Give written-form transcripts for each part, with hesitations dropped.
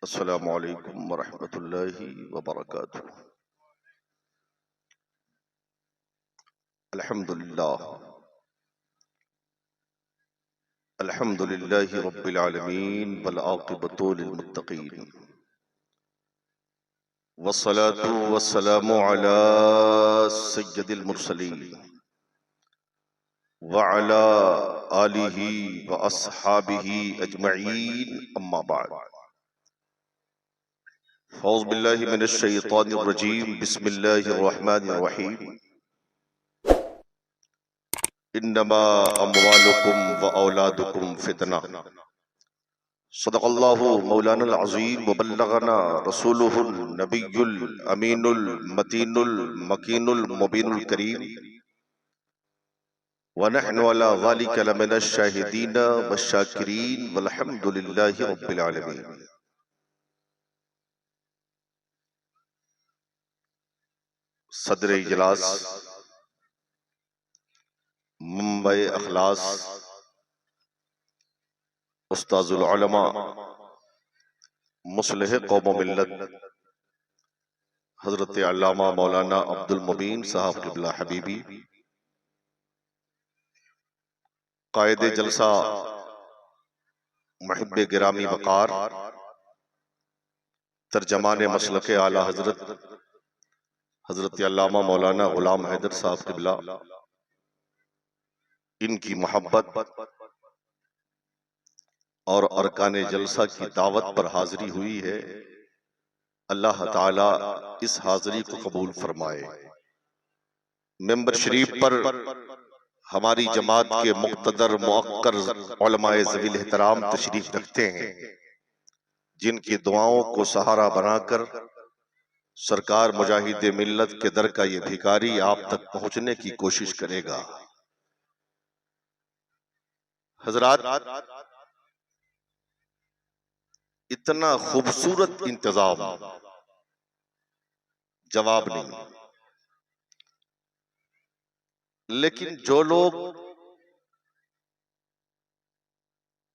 السلام علیکم ورحمۃ اللہ وبرکاتہ۔ الحمد للہ الحمد للہ رب العالمین والعاقبۃ للمتقین، والصلاة والسلام علی سید المرسلین وعلی آلہ واصحابہ اجمعین، اما بعد۔ اعوذ باللہ من الشیطان الرجیم، بسم اللہ الرحمن الرحیم۔ انما اموالکم واولادکم فتنہ، صدق اللہ مولانا العظیم وبلغنا رسولہ النبی الامین المتین المکین المبین الکریم، ونحن علی ذلک لمن الشاہدین والشاکرین والحمد للہ رب العالمین۔ صدر اجلاس، منبع اخلاص، استاذ العلماء، مصلح قوم و ملت حضرت علامہ مولانا عبد المبین صاحب قبلہ حبیبی، قائد جلسہ محب گرامی وقار، ترجمان مسلک اعلی حضرت علامہ مولانا غلام حیدر صاحب قبلہ، ان کی محبت اور ارکان جلسہ کی دعوت پر حاضری ہوئی ہے، اللہ تعالیٰ اس حاضری کو قبول فرمائے۔ ممبر شریف پر ہماری جماعت کے مقتدر موقر علماء ذوی الاحترام تشریف رکھتے ہیں، جن کی دعاؤں کو سہارا بنا کر سرکار مجاہد ملت کے در کا یہ بھکاری آپ تک پہنچنے کی کوشش کرے گا۔ حضرات، اتنا خوبصورت انتظام جواب نہیں، لیکن جو لوگ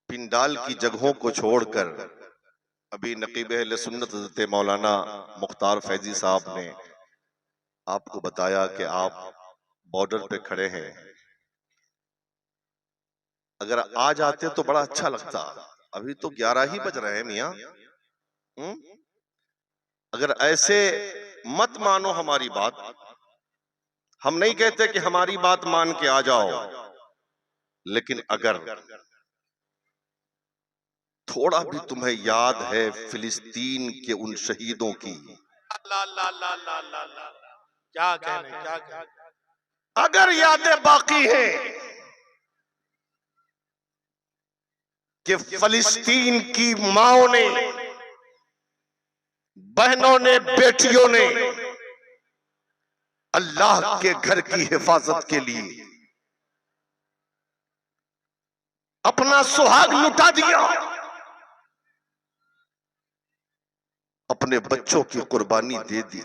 پنڈال کی جگہوں کو چھوڑ کر، ابھی نقیب اہل سنت حضرت مولانا مختار فیضی صاحب نے آپ کو بتایا کہ آپ بارڈر پہ کھڑے ہیں، اگر آ جاتے تو بڑا اچھا لگتا۔ ابھی تو 11 ہی بج رہے ہیں میاں، اگر ایسے مت مانو ہماری بات، ہم نہیں کہتے کہ ہماری بات مان کے آ جاؤ، لیکن اگر تھوڑا بھی تمہیں یاد ہے فلسطین کے ان شہیدوں کی، کیا کہنے، اگر یادیں باقی ہیں کہ فلسطین کی ماؤں نے، بہنوں نے، بیٹیوں نے اللہ کے گھر کی حفاظت کے لیے اپنا سہاگ لٹا دیا، اپنے بچوں کی قربانی دے دی۔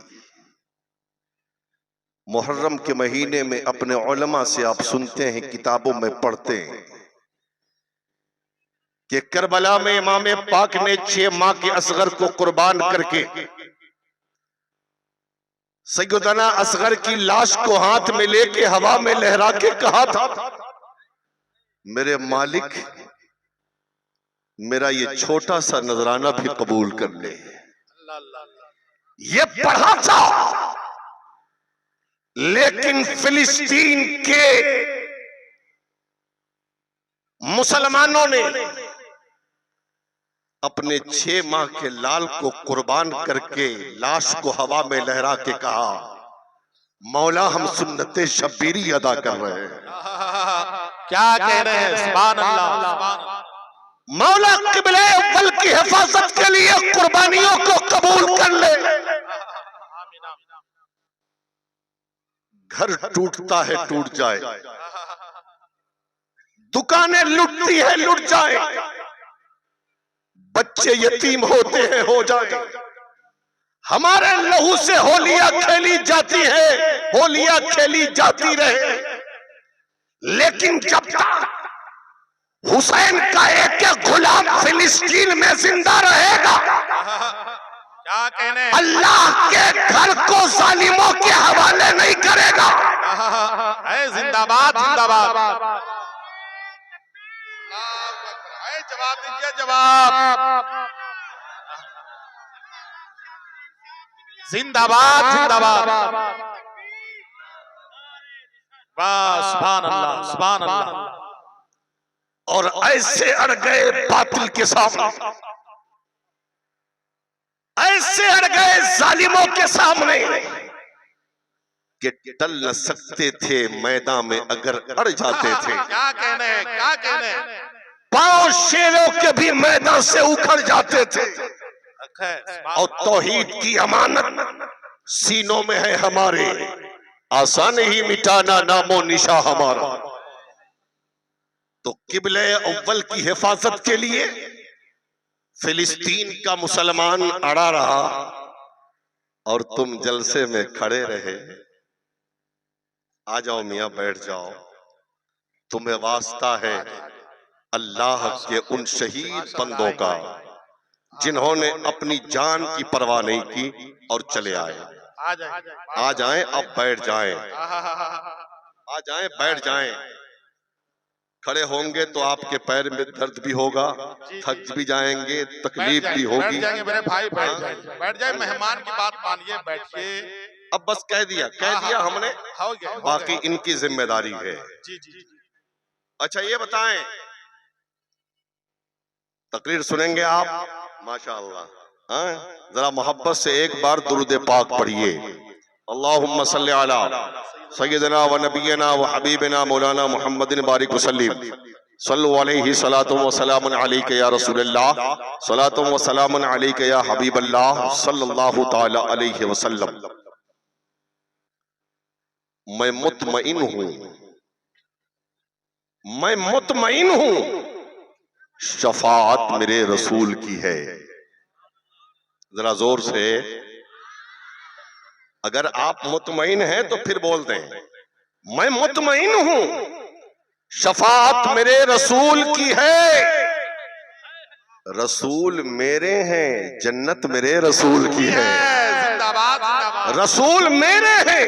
محرم کے مہینے میں اپنے علماء سے آپ سنتے ہیں، کتابوں میں پڑھتے ہیں کہ کربلا میں امام پاک نے 6 ماہ کے اصغر کو قربان کر کے سیدنا اصغر کی لاش کو ہاتھ میں لے کے ہوا میں لہرا کے کہا تھا، میرے مالک میرا یہ چھوٹا سا نذرانہ بھی قبول کر لے۔ یہ پڑھا تھا، لیکن فلسطین کے مسلمانوں نے اپنے 6 ماہ کے لال کو قربان کر کے لاش کو ہوا میں لہرا کے کہا، مولا ہم سنت شبیری ادا کر رہے ہیں۔ کیا کہہ رہے ہیں، سبحان اللہ۔ مولا قبلہ اول کی حفاظت کے لیے قربانیوں کو قبول کر لے۔ گھر ٹوٹتا ہے ٹوٹ جائے، دکانیں لٹتی ہے لٹ جائے، بچے یتیم ہوتے ہیں ہو جائے، ہمارے لہو سے ہولیاں کھیلی جاتی ہے، ہولیاں کھیلی جاتی رہے، لیکن جب تک حسین کا ایک غلام فلسطین میں زندہ رہے گا، کیا کہنے ہیں؟ اللہ کے گھر کو ظالموں کے حوالے نہیں کرے گا. اے زندہ باد زندہ باد. اے جواب دیجئے جواب. زندہ باد زندہ باد. واہ سبحان اللہ سبحان اللہ. اور ایسے اڑ گئے باطل کے سامنے, ایسے اڑ گئے ظالموں کے سامنے کہ ٹل نہ سکتے تھے میدان میں اگر اڑ جاتے تھے. کیا کہنے ہیں کیا کہنے ہیں؟ پاؤں شیروں کے بھی میدان سے اکھڑ جاتے تھے. اور توحید کی امانت سینوں میں ہے ہمارے, آسان ہی مٹانا نام و نشاں ہمارا. تو قبلہ اول کی حفاظت کے لیے فلسطین کا مسلمان اڑا رہا اور تم جلسے میں کھڑے رہے. آ جاؤ میاں بیٹھ جاؤ, تمہیں واسطہ ہے اللہ کے ان شہید بندوں کا جنہوں نے اپنی جان کی پرواہ نہیں کی اور چلے آئے. آ جائیں اب بیٹھ جائیں, آ جائیں بیٹھ جائیں. کھڑے ہوں گے تو آپ کے پیر میں درد بھی ہوگا, تھک بھی جائیں گے, تکلیف بھی ہوگی. بیٹھ جائیں گے میرے بھائی, بیٹھ جائیں, بیٹھ جائیں. مہمان کی بات مانیے, بیٹھیے. اب بس کہہ دیا ہم نے, باقی ان کی ذمہ داری ہے. اچھا یہ بتائیں, تقریر سنیں گے آپ ماشاءاللہ, ذرا محبت سے ایک بار درود پاک پڑھیے. اللہم صلی علی سیدنا و نبینا و حبیبنا مولانا محمد بارک وسلم. صلو علیہ صلاۃ و سلام علیک یا رسول اللہ, صلاۃ و سلام علیک یا حبیب اللہ صلی اللہ تعالی علیہ وسلم. میں مطمئن ہوں, میں مطمئن ہوں شفاعت میرے رسول کی ہے. ذرا زور سے, اگر آپ مطمئن ہیں تو پھر بول دیں میں مطمئن ہوں شفاعت میرے رسول کی ہے. رسول میرے ہیں, جنت میرے رسول کی ہے. رسول میرے ہیں,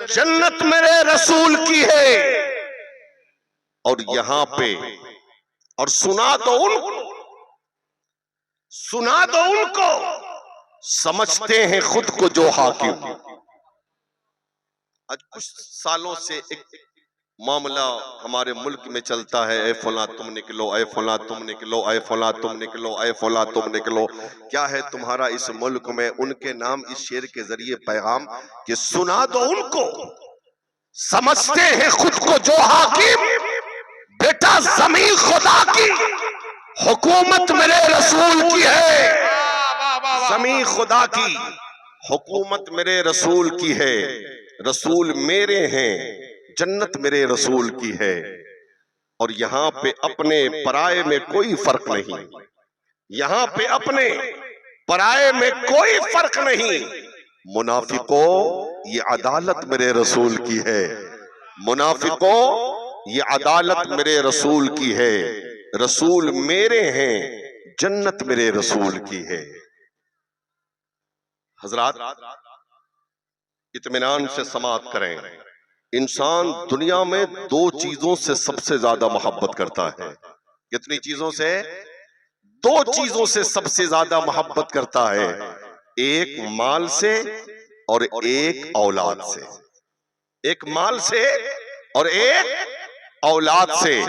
جنت میرے رسول کی ہے. اور یہاں پہ اور سنا دو ان کو سمجھتے ہیں خود کو جو حاکم. آج کچھ سالوں سے ایک معاملہ ہمارے ملک میں چلتا ہے, اے فلاں تم نکلو, اے فلاں تم نکلو, اے فلاں تم نکلو, اے فلاں تم نکلو. کیا ہے تمہارا اس ملک میں؟ ان کے نام اس شعر کے ذریعے پیغام کہ سنا دو ان کو سمجھتے ہیں خود کو جو حاکم. بیٹا زمین خدا کی, حکومت میرے رسول کی ہے. زمین خدا کی, حکومت میرے رسول کی ہے. رسول میرے ہیں, جنت میرے رسول کی ہے. اور یہاں پہ اپنے پرائے میں کوئی فرق نہیں, یہاں پہ اپنے پرائے میں کوئی فرق نہیں. منافقوں یہ عدالت میرے رسول کی ہے, منافقوں یہ عدالت میرے رسول کی ہے. رسول میرے ہیں, جنت میرے رسول کی ہے. حضرات اطمینان سے سماعت کریں. انسان دنیا میں دو چیزوں سے سب سے زیادہ محبت کرتا ہے. کتنی چیزوں سے؟ دو چیزوں سے سب سے زیادہ محبت کرتا ہے. ایک مال سے اور ایک اولاد سے. ایک مال سے اور ایک اولاد سے.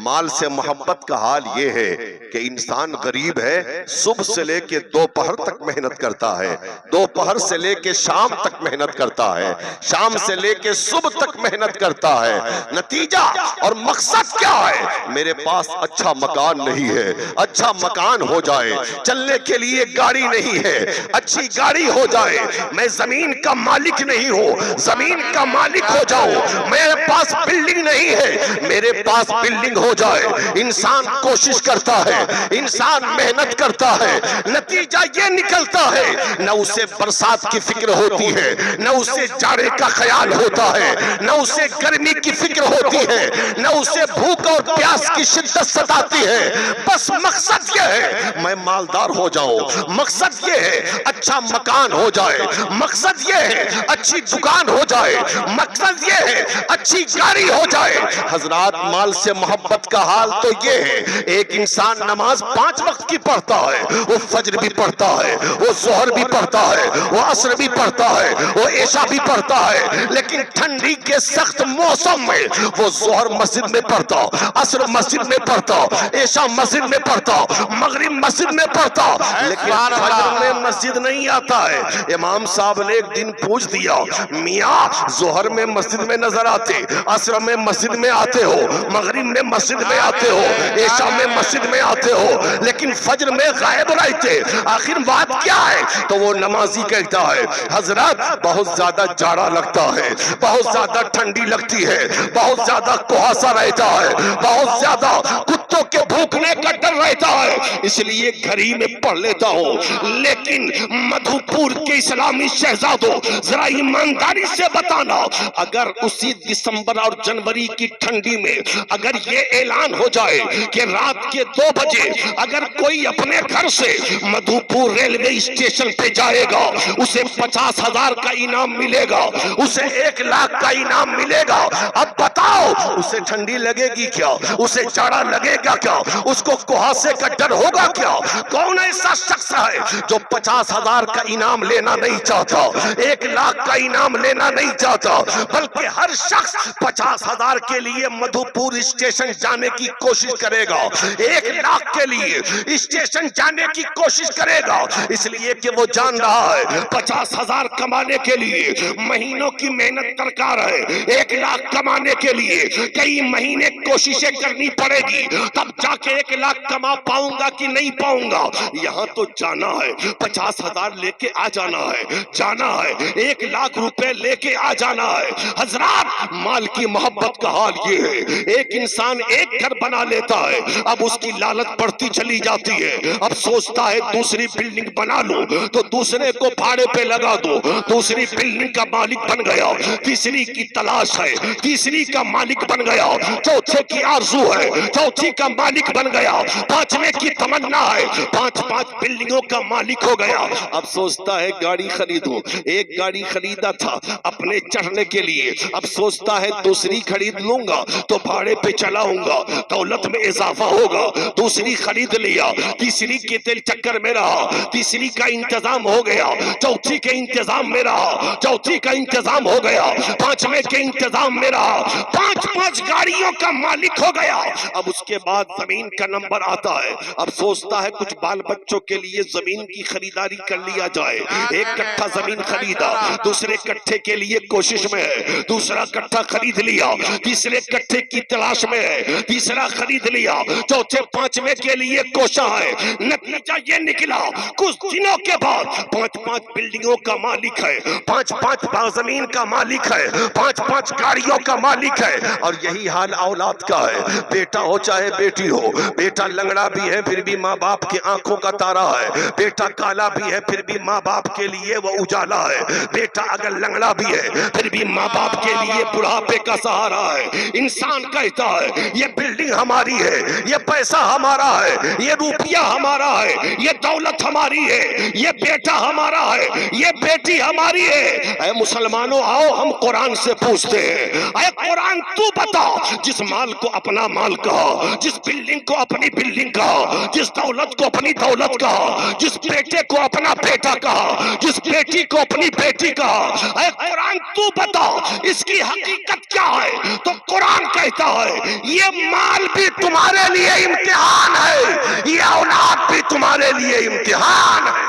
مال سے محبت کا حال یہ ہے کہ انسان غریب ہے, صبح سے لے کے دوپہر تک محنت کرتا ہے, دوپہر سے لے کے شام تک محنت کرتا ہے, شام سے لے کے صبح تک محنت کرتا ہے. نتیجہ اور مقصد کیا ہے؟ میرے پاس اچھا مکان نہیں ہے, اچھا مکان ہو جائے. چلنے کے لیے گاڑی نہیں ہے, اچھی گاڑی ہو جائے. میں زمین کا مالک نہیں ہوں, زمین کا مالک ہو جاؤں. میرے پاس بلڈنگ نہیں ہے, میرے پاس بلڈنگ ہو جائے. انسان کوشش کرتا ہے, انسان محنت کرتا ہے, نتیجہ یہ نکلتا ہے نہ اسے برسات کی فکر ہوتی ہے, نہ اسے جاڑے کا خیال ہوتا ہے, نہ اسے گرمی کی فکر ہوتی ہے, نہ اسے بھوک اور پیاس کی شدت ستاتی ہے. بس مقصد یہ ہے میں مالدار ہو جاؤں, مقصد یہ ہے اچھا مکان ہو جائے, مقصد یہ ہے اچھی دکان ہو جائے, مقصد یہ ہے اچھی گاڑی ہو جائے. حضرات, مال سے محبت کا حال تو یہ ہے, ایک انسان نماز 5 وقت کی پڑھتا ہے, وہ فجر بھی پڑھتا ہے, وہ ظہر بھی پڑھتا ہے, وہ عصر بھی پڑھتا ہے, وہ عشاء بھی پڑھتا ہے, لیکن ٹھنڈی کے سخت موسم میں وہ ظہر مسجد میں پڑھتا, عصر مسجد میں پڑھتا, عشاء مسجد میں پڑھتا, مغرب مسجد میں پڑھتا, لیکن فجر میں مسجد نہیں آتا ہے. امام صاحب نے ایک دن پوچھ دیا, میاں ظہر میں مسجد میں نظر آتے, عصر میں مسجد میں آتے ہو, مغرب میں مسجد میں آتے ہو, عشاء میں مسجد میں آتے ہو, لیکن فجر میں غائب رہتے, آخر بات کیا ہے؟ تو وہ نمازی کہتا ہے, حضرات بہت زیادہ جاڑا لگتا ہے, بہت زیادہ ٹھنڈی لگتی ہے, بہت زیادہ کوہاسا رہتا ہے, بہت زیادہ کتوں کے بھوکنے کا ڈر رہتا ہے, اس لیے گھری میں پڑھ لیتا ہوں. لیکن مدھو پور کے اسلامی شہزادوں, ذرا ایمانداری سے بتانا, اگر اسی دسمبر اور جنوری کی ٹھنڈی میں اگر یہ اعلان ہو جائے کہ رات کے 2 بجے اگر کوئی اپنے گھر سے مدھو پور ریلوے اسٹیشن پہ جائے گا, اسے 50,000 کا انعام ملے گا, اسے 1 لاکھ کا انعام ملے گا. اب بتاؤ اسے ٹھنڈی لگے گی کیا, اسے جاڑا لگے گا کیا, اس کو کوہاسے کا ڈر ہوگا کیا؟ کون ایسا شخص ہے جو 50,000 کا انعام لینا نہیں چاہتا, 1 لاکھ کا انعام لینا نہیں چاہتا, بلکہ ہر شخص 50,000 کے لیے مدھو پور اسٹیشن جانے کی کوشش کرے گا, 1 لاکھ کے لیے اسٹیشن جانے کی کوشش کرے گا, اس لیے کہ وہ جان رہا ہے 50,000 کمانے کے لیے مہینوں کی محنت درکار ہے, 1 لاکھ کمانے کے لیے کئی مہینے کوششیں کرنی پڑے گی, تب جا کے 1 لاکھ کما پاؤں گا کہ نہیں پاؤں گا. یہاں تو جانا ہے 50,000 لے کے آ جانا ہے, جانا ہے 1 لاکھ روپے لے کے آ جانا ہے. حضرات, مال کی محبت کا حال یہ ہے, ایک انسان ایک گھر بنا لیتا ہے, اب اس کی لالچ بڑھتی چلی جاتی ہے, اب سوچتا ہے دوسری بلڈنگ بنا لوں تو دوسرے کو بھاڑے پہ لگا دو, دوسری بلڈنگ کا مالک بن گیا, تیسری کی تلاش ہے, تیسری کا مالک بن گیا, چوتھے کی آرزو ہے, چوتھی کا مالک بن گیا, 5ویں کی تمنا ہے, 5 بلڈنگوں کا مالک ہو گیا. اب سوچتا ہے گاڑی خریدوں, ایک گاڑی خریدا تھا اپنے چڑھنے کے لیے, اب سوچتا ہے دوسری خرید لوں گا تو بھاڑے پہ چلاؤں گا, دولت میں اضافہ ہوگا, دوسری خرید لیا, تیسری کے تیل چکر میں رہا, تیسری کا انتظام ہو گیا, چوتھی کے انتظام میں رہا, چوتھی کا انتظام ہو گیا, 5ویں کے انتظام میں رہا, 5 گاڑیوں کا مالک ہو گیا. اب اس کے بعد زمین کا نمبر آتا ہے, اب سوچتا ہے کچھ بال بچوں کے لیے زمین کی خریداری کر لیا جائے, 1 کٹھا زمین خریدا, دوسرے کٹھے کے لیے کوشش میں ہے, دوسرا کٹھا خرید لیا, تیسرے کٹھے کی تلاش میں ہے, تیسرا خرید لیا, چوتھے 5ویں کے لیے کوشاں ہے. نتیجہ یہ نکلا کچھ دنوں کے بعد 5 بلڈنگوں کا مالک ہے, 5 زمین کا مالک ہے, 5 گاڑیوں کا مالک ہے. اور یہی حال اولاد کا ہے, بیٹا ہو چاہے بیٹی ہو, بیٹا لنگڑا بھی ہے پھر بھی ماں باپ کی آنکھوں کا تارا ہے, بیٹا کالا بھی ہے پھر بھی ماں باپ کے لیے وہ اجالا ہے, بیٹا اگر لنگڑا بھی ہے پھر بھی ماں باپ کے لیے بڑھاپے کا سہارا ہے. انسان کہتا ہے یہ بلڈنگ ہماری ہے, یہ پیسہ ہمارا ہے, یہ روپیہ ہمارا ہے, یہ دولت ہماری ہے, یہ بیٹا ہمارا ہے, یہ بیٹی ہماری ہے. اے مسلمانوں, آؤ ہم قرآن سے پوچھتے ہیں, اے قرآن تو بتا, جس مال کو اپنا مال کہا, جس بلڈنگ کو اپنی بلڈنگ کہا, جس دولت کو اپنی دولت کہا, جس بیٹے کو اپنا بیٹا کہا, جس بیٹی کو اپنی بیٹی کہا, اے قرآن تو بتا اس کی حقیقت کیا ہے؟ تو قرآن کہتا ہے یہ مال بھی تمہارے لیے امتحان ہے, یہ اولاد بھی تمہارے لیے امتحان ہے.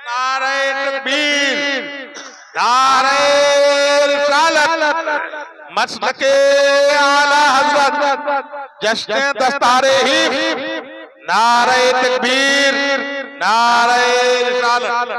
نعرہ تکبیر, نعرہ رسالت, مسلک اعلی حضرت, جشن دستار حیف, نعرہ تکبیر, نعرہ رسالت.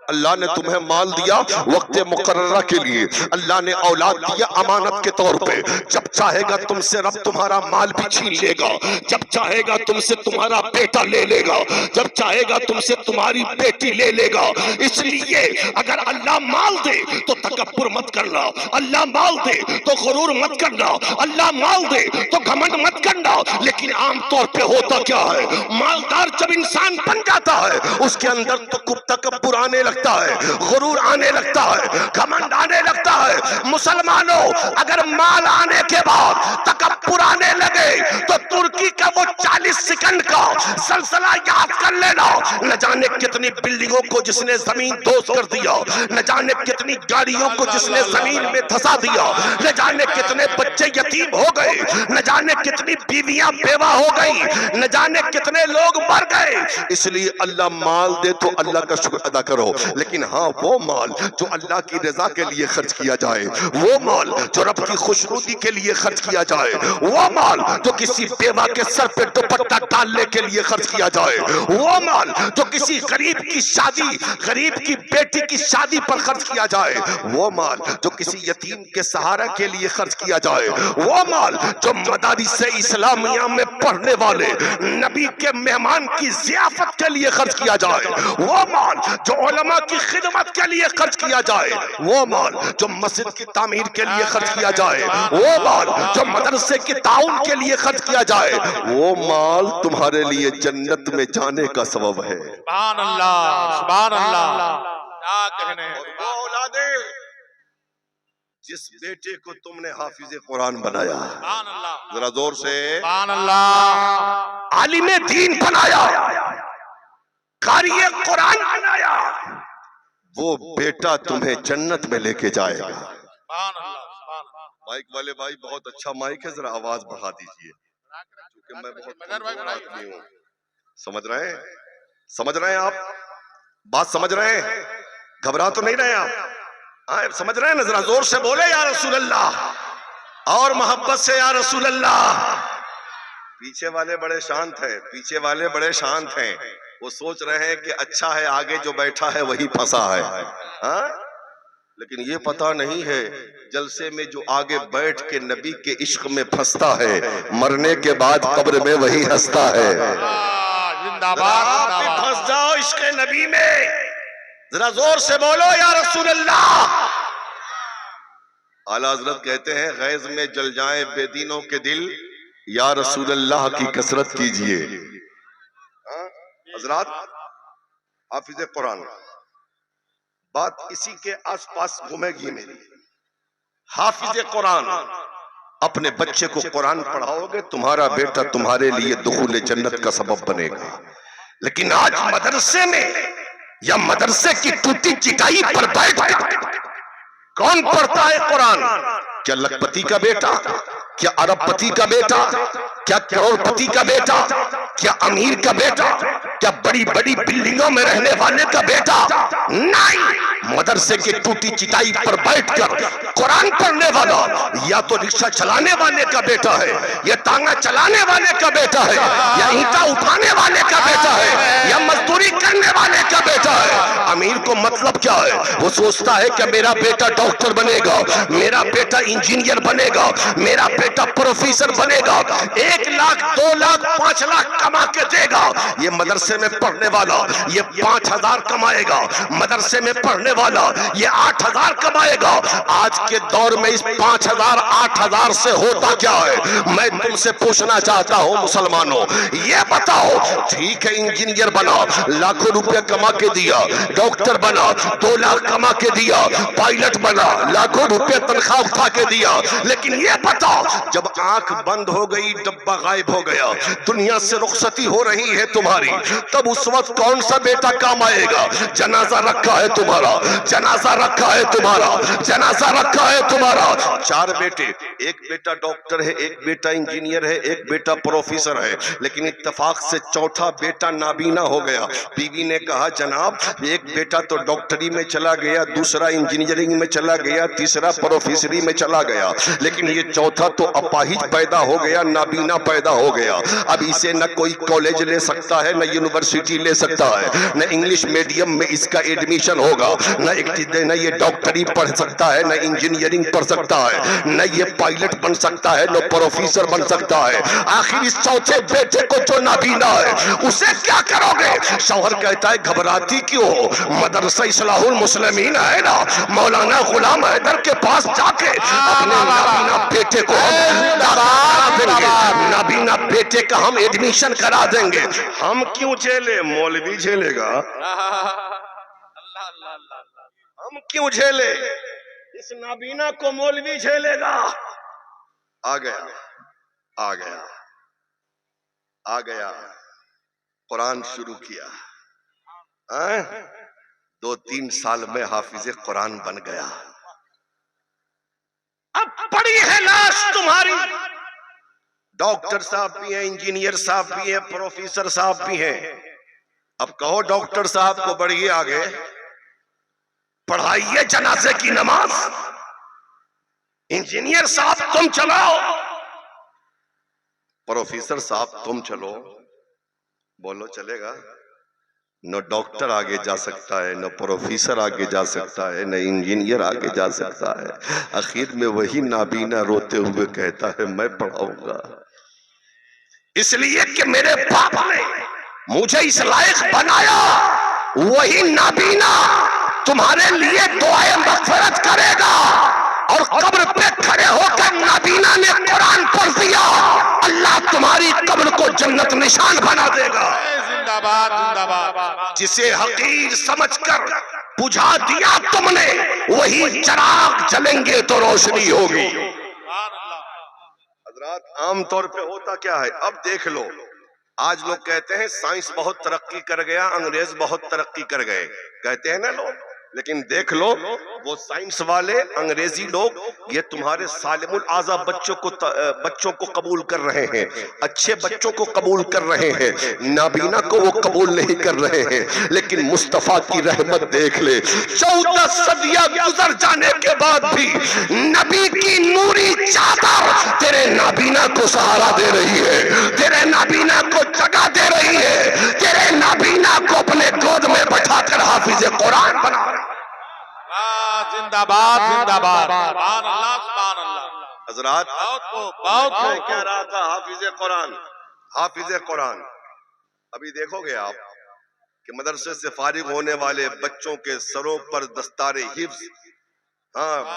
اللہ نے تمہیں مال دیا وقت مقررہ کے لیے، اللہ نے اولاد دیا امانت کے طور پہ، جب چاہے گا تم سے رب تمہارا مال بھی چھین لے گا، جب چاہے گا تم سے تمہارا بیٹا لے لے گا، جب چاہے گا تم سے تمہاری بیٹی لے لے گا۔ اس لیے اگر اللہ مال دے تو تکبر مت کرنا، اللہ مال دے تو غرور مت کرنا، اللہ مال دے تو گھمنڈ مت کرنا۔ لیکن عام طور پہ ہوتا کیا ہے، مالدار جب انسان بن جاتا ہے اس کے اندر تو تکبر آنے لگتا ہے، غرور آنے لگتا ہے، گھمنڈ آنے لگتا ہے۔ مسلمانوں اگر مال آنے کے بعد تکبر آنے لگے تو ترکی کا وہ 40 سیکنڈ کا زلزلہ یاد کر لینا، نہ جانے کتنی بلڈنگوں کو جس نے زمین دوز کر دیا، نہ جانے کتنی گاڑیوں کو جس نے زمین میں دھسا دیا، نہ جانے کتنے بچے یتیم ہو گئے، نہ جانے کتنی بیویاں بیوہ ہو گئی، نہ جانے کتنے لوگ مر گئے۔ اس لیے اللہ مال دے تو اللہ کا شکر ادا کرو، لیکن ہاں وہ مال جو اللہ کی رضا کے لیے خرچ کیا جائے، وہ مال جو رب کی خوشنودی کے لیے خرچ کیا جائے، وہ مال جو کسی بیوہ کے سر پہ دوپٹہ ڈالنے کے لیے خرچ کیا جائے، وہ مال جو کسی غریب کی شادی، غریب کی بیٹی کی شادی پر خرچ کیا جائے، وہ مال جو کسی یتیم کے سہارا کے لیے خرچ کیا جائے، وہ مال جو مدارس اسلامیہ میں پڑھنے والے نبی کے مہمان کی ضیافت کے لیے خرچ کیا جائے، وہ مال جو علماء کی خدمت کے لیے خرچ کیا جائے، وہ مال جو مسجد کی تعمیر کے لیے خرچ کیا جائے، وہ مال جو مدرسے کی تعاون کے لیے خرچ کیا جائے، وہ مال تمہارے لیے جنت میں جانے کا سبب ہے۔ سبحان اللہ، سبحان اللہ، کیا کہنے ہیں۔ وہ اولادیں جس بیٹے کو تم نے حافظ قرآن بنایا، سبحان اللہ، ذرا زور سے، سبحان اللہ، عالم دین بنایا، قاری قرآن بنایا، وہ بیٹا تمہیں جنت میں لے کے جائے گا۔ سبحان اللہ، سبحان اللہ۔ مائک والے بھائی بہت اچھا مائک ہے، ذرا آواز بڑھا دیجئے کیونکہ میں بہت کمزور آدمی ہوں۔ سمجھ رہے ہیں، سمجھ رہے ہیں آپ بات، سمجھ رہے ہیں، گھبرا تو نہیں رہے آپ، سمجھ رہے ہیں نا؟ ذرا زور سے بولے یا رسول اللہ، اور محبت سے یا رسول اللہ۔ پیچھے والے بڑے شانت ہیں، پیچھے والے بڑے شانت ہیں، وہ سوچ رہے ہیں کہ اچھا ہے آگے جو بیٹھا ہے وہی پھنسا ہے، ہاں؟ لیکن یہ پتہ نہیں ہے جلسے میں جو آگے بیٹھ کے نبی کے عشق میں پھنستا ہے، مرنے کے بعد قبر میں وہی ہنستا ہے۔ زندہ باد، آپ بھی پھنس جاؤ عشق نبی میں، ذرا زور سے بولو یا رسول اللہ۔ اعلیٰ حضرت کہتے ہیں غیظ میں جل جائیں بے دینوں کے دل، یا رسول اللہ کی کثرت کیجئے۔ حضرات حافظ قرآن، بات اسی کے آس پاس گھومے گی میری۔ حافظ قرآن، اپنے بچے کو قرآن پڑھاؤ گے تمہارا بیٹا تمہارے لیے دخول جنت کا سبب بنے گا۔ لیکن آج مدرسے میں یا مدرسے کی ٹوٹی چٹائی پر بیٹھ کر کون پڑھتا ہے قرآن؟ کیا لکھپتی کا بیٹا، کیا ارب پتی کا بیٹا، کیا کروڑ پتی کا بیٹا، کیا امیر کا بیٹا، کیا بڑی بڑی بلڈنگوں میں رہنے والے کا بیٹا؟ نہیں، مدرسے کی ٹوٹی چٹائی پر بیٹھ کر قرآن پڑھنے والا یا تو رکشہ چلانے والے کا بیٹا ہے، یا ٹانگا چلانے والے کا بیٹا ہے، یا اینٹا اٹھانے والے کا بیٹا ہے، یا مزدوری کرنے والے کا بیٹا ہے۔ امیر کو مطلب کیا ہے؟ وہ سوچتا ہے کہ میرا بیٹا ڈاکٹر بنے گا، میرا بیٹا انجینئر بنے گا، میرا بیٹا پروفیسر بنے گا، 1 لاکھ 2 لاکھ 5 لاکھ کما کے دے گا۔ یہ مدرسے میں پڑھنے والا یہ 5000 کمائے گا، مدرسے میں پڑھنے والا یہ 8000 کمائے گا۔ آج کے دور میں اس 5000 8000 سے ہوتا کیا ہے؟ میں تم سے پوچھنا چاہتا ہوں مسلمانوں، یہ بتاؤ، ٹھیک ہے انجینئر بنا، لاکھوں روپے کما کے دیا، ڈاکٹر بنا 2 لاکھ کما کے دیا، پائلٹ بنا لاکھوں روپے تنخواہ اٹھا کے دیا، لیکن یہ بتاؤ جب آنکھ بند ہو گئی، ڈبہ غائب ہو گیا، دنیا سے رخصتی ہو رہی ہے تمہاری، تب اس وقت کون سا بیٹا کام آئے گا؟ جنازہ رکھا ہے تمہارا، جنازہ رکھا ہے تمہارا، جنازہ رکھا ہے تمہارا۔ 4 بیٹے، ایک بیٹا ڈاکٹر ہے، ایک بیٹا انجینئر ہے، ایک بیٹا پروفیسر ہے، لیکن اتفاق سے چوتھا بیٹا نابینا ہو گیا۔ بیوی نے کہا جناب ایک بیٹا بیٹا تو ڈاکٹری میں چلا گیا، دوسرا انجینئرنگ میں چلا گیا، تیسرا پروفیسری میں چلا گیا، لیکن یہ چوتھا تو اپاہج پیدا ہو گیا، نابینا پیدا ہو گیا۔ اب اسے نہ کوئی کالج لے سکتا ہے، نہ یونیورسٹی لے سکتا ہے، نہ انگلش میڈیم میں اس کا ایڈمیشن ہوگا، نہ یہ ڈاکٹری پڑھ سکتا ہے، نہ انجینئرنگ پڑھ سکتا ہے، نہ یہ پائلٹ بن سکتا ہے، نہ پروفیسر بن سکتا ہے۔ آخر اس چوتھے بیٹے کو جو نابینا ہے اسے کیا کرو گے؟ شوہر کہتا ہے گھبراتی کیوں ہو؟ مدرسہ اصلاح المسلمین ہے نا، مولانا غلام حیدر کے پاس جا کے اپنے نابینا بیٹے کو نابینا بیٹے کا ہم ایڈمیشن کرا دیں گے۔ ہم کیوں جھیلے؟ مولوی جھیلے گا۔ ہم کیوں جھیلے؟ اس نابینا کو مولوی جھیلے گا۔ آ گیا آ گیا آ گیا، قرآن شروع کیا، 2-3 سال میں حافظ قرآن بن گیا۔ اب پڑی ہے لاش تمہاری، ڈاکٹر صاحب بھی ہیں، انجینئر صاحب بھی ہیں، پروفیسر صاحب بھی ہیں۔ اب کہو ڈاکٹر صاحب کو بڑھئے آگے، پڑھائیے جنازے کی نماز، انجینئر صاحب تم چلاؤ، پروفیسر صاحب تم چلو۔ بولو چلے گا؟ نہ ڈاکٹر آگے جا سکتا ہے، نہ پروفیسر آگے جا سکتا ہے، نہ انجینئر آگے جا سکتا ہے۔ آخر میں وہی نابینا روتے ہوئے کہتا ہے میں پڑھاؤں گا، اس لیے کہ میرے باپ نے مجھے اس لائق بنایا۔ وہی نابینا تمہارے لیے دعائے مغفرت کرے گا، اور قبر پہ کھڑے ہو کر نابینا نے قرآن پڑھ دیا، اللہ تمہاری قبر کو جنت نشان بنا دے گا۔ زندہ باد زندہ باد۔ جسے حقیر سمجھ کر بجھا دیا تم نے، وہی چراغ جلیں گے تو روشنی ہوگی۔ حضرات عام طور پہ ہوتا کیا ہے؟ اب دیکھ لو، آج لوگ کہتے ہیں سائنس بہت ترقی کر گیا، انگریز بہت ترقی کر گئے، کہتے ہیں نا لوگ، لیکن دیکھ لو وہ سائنس والے انگریزی لوگ یہ تمہارے سالم الاعضاء بچوں کو قبول کر رہے ہیں، اچھے بچوں کو قبول کر رہے ہیں، نابینا کو وہ قبول نہیں کر رہے ہیں۔ لیکن مصطفیٰ کی رحمت دیکھ لے، 14 صدیاں گزر جانے کے بعد بھی نبی کی نوری چادر تیرے نابینا کو سہارا دے رہی ہے، تیرے نابینا کو جگہ دے رہی ہے، تیرے نابینا کو اپنے گود میں بٹھا کر حافظ قرآن بنا رہا ہے۔ زندہ باد زندہ باد، سبحان اللہ سبحان اللہ۔ حضرات بہت میں کہہ رہا تھا حافظ قرآن، حافظ قرآن۔ ابھی دیکھو گے آپ کہ مدرسے سے فارغ ہونے والے بچوں کے سروں پر دستار حفظ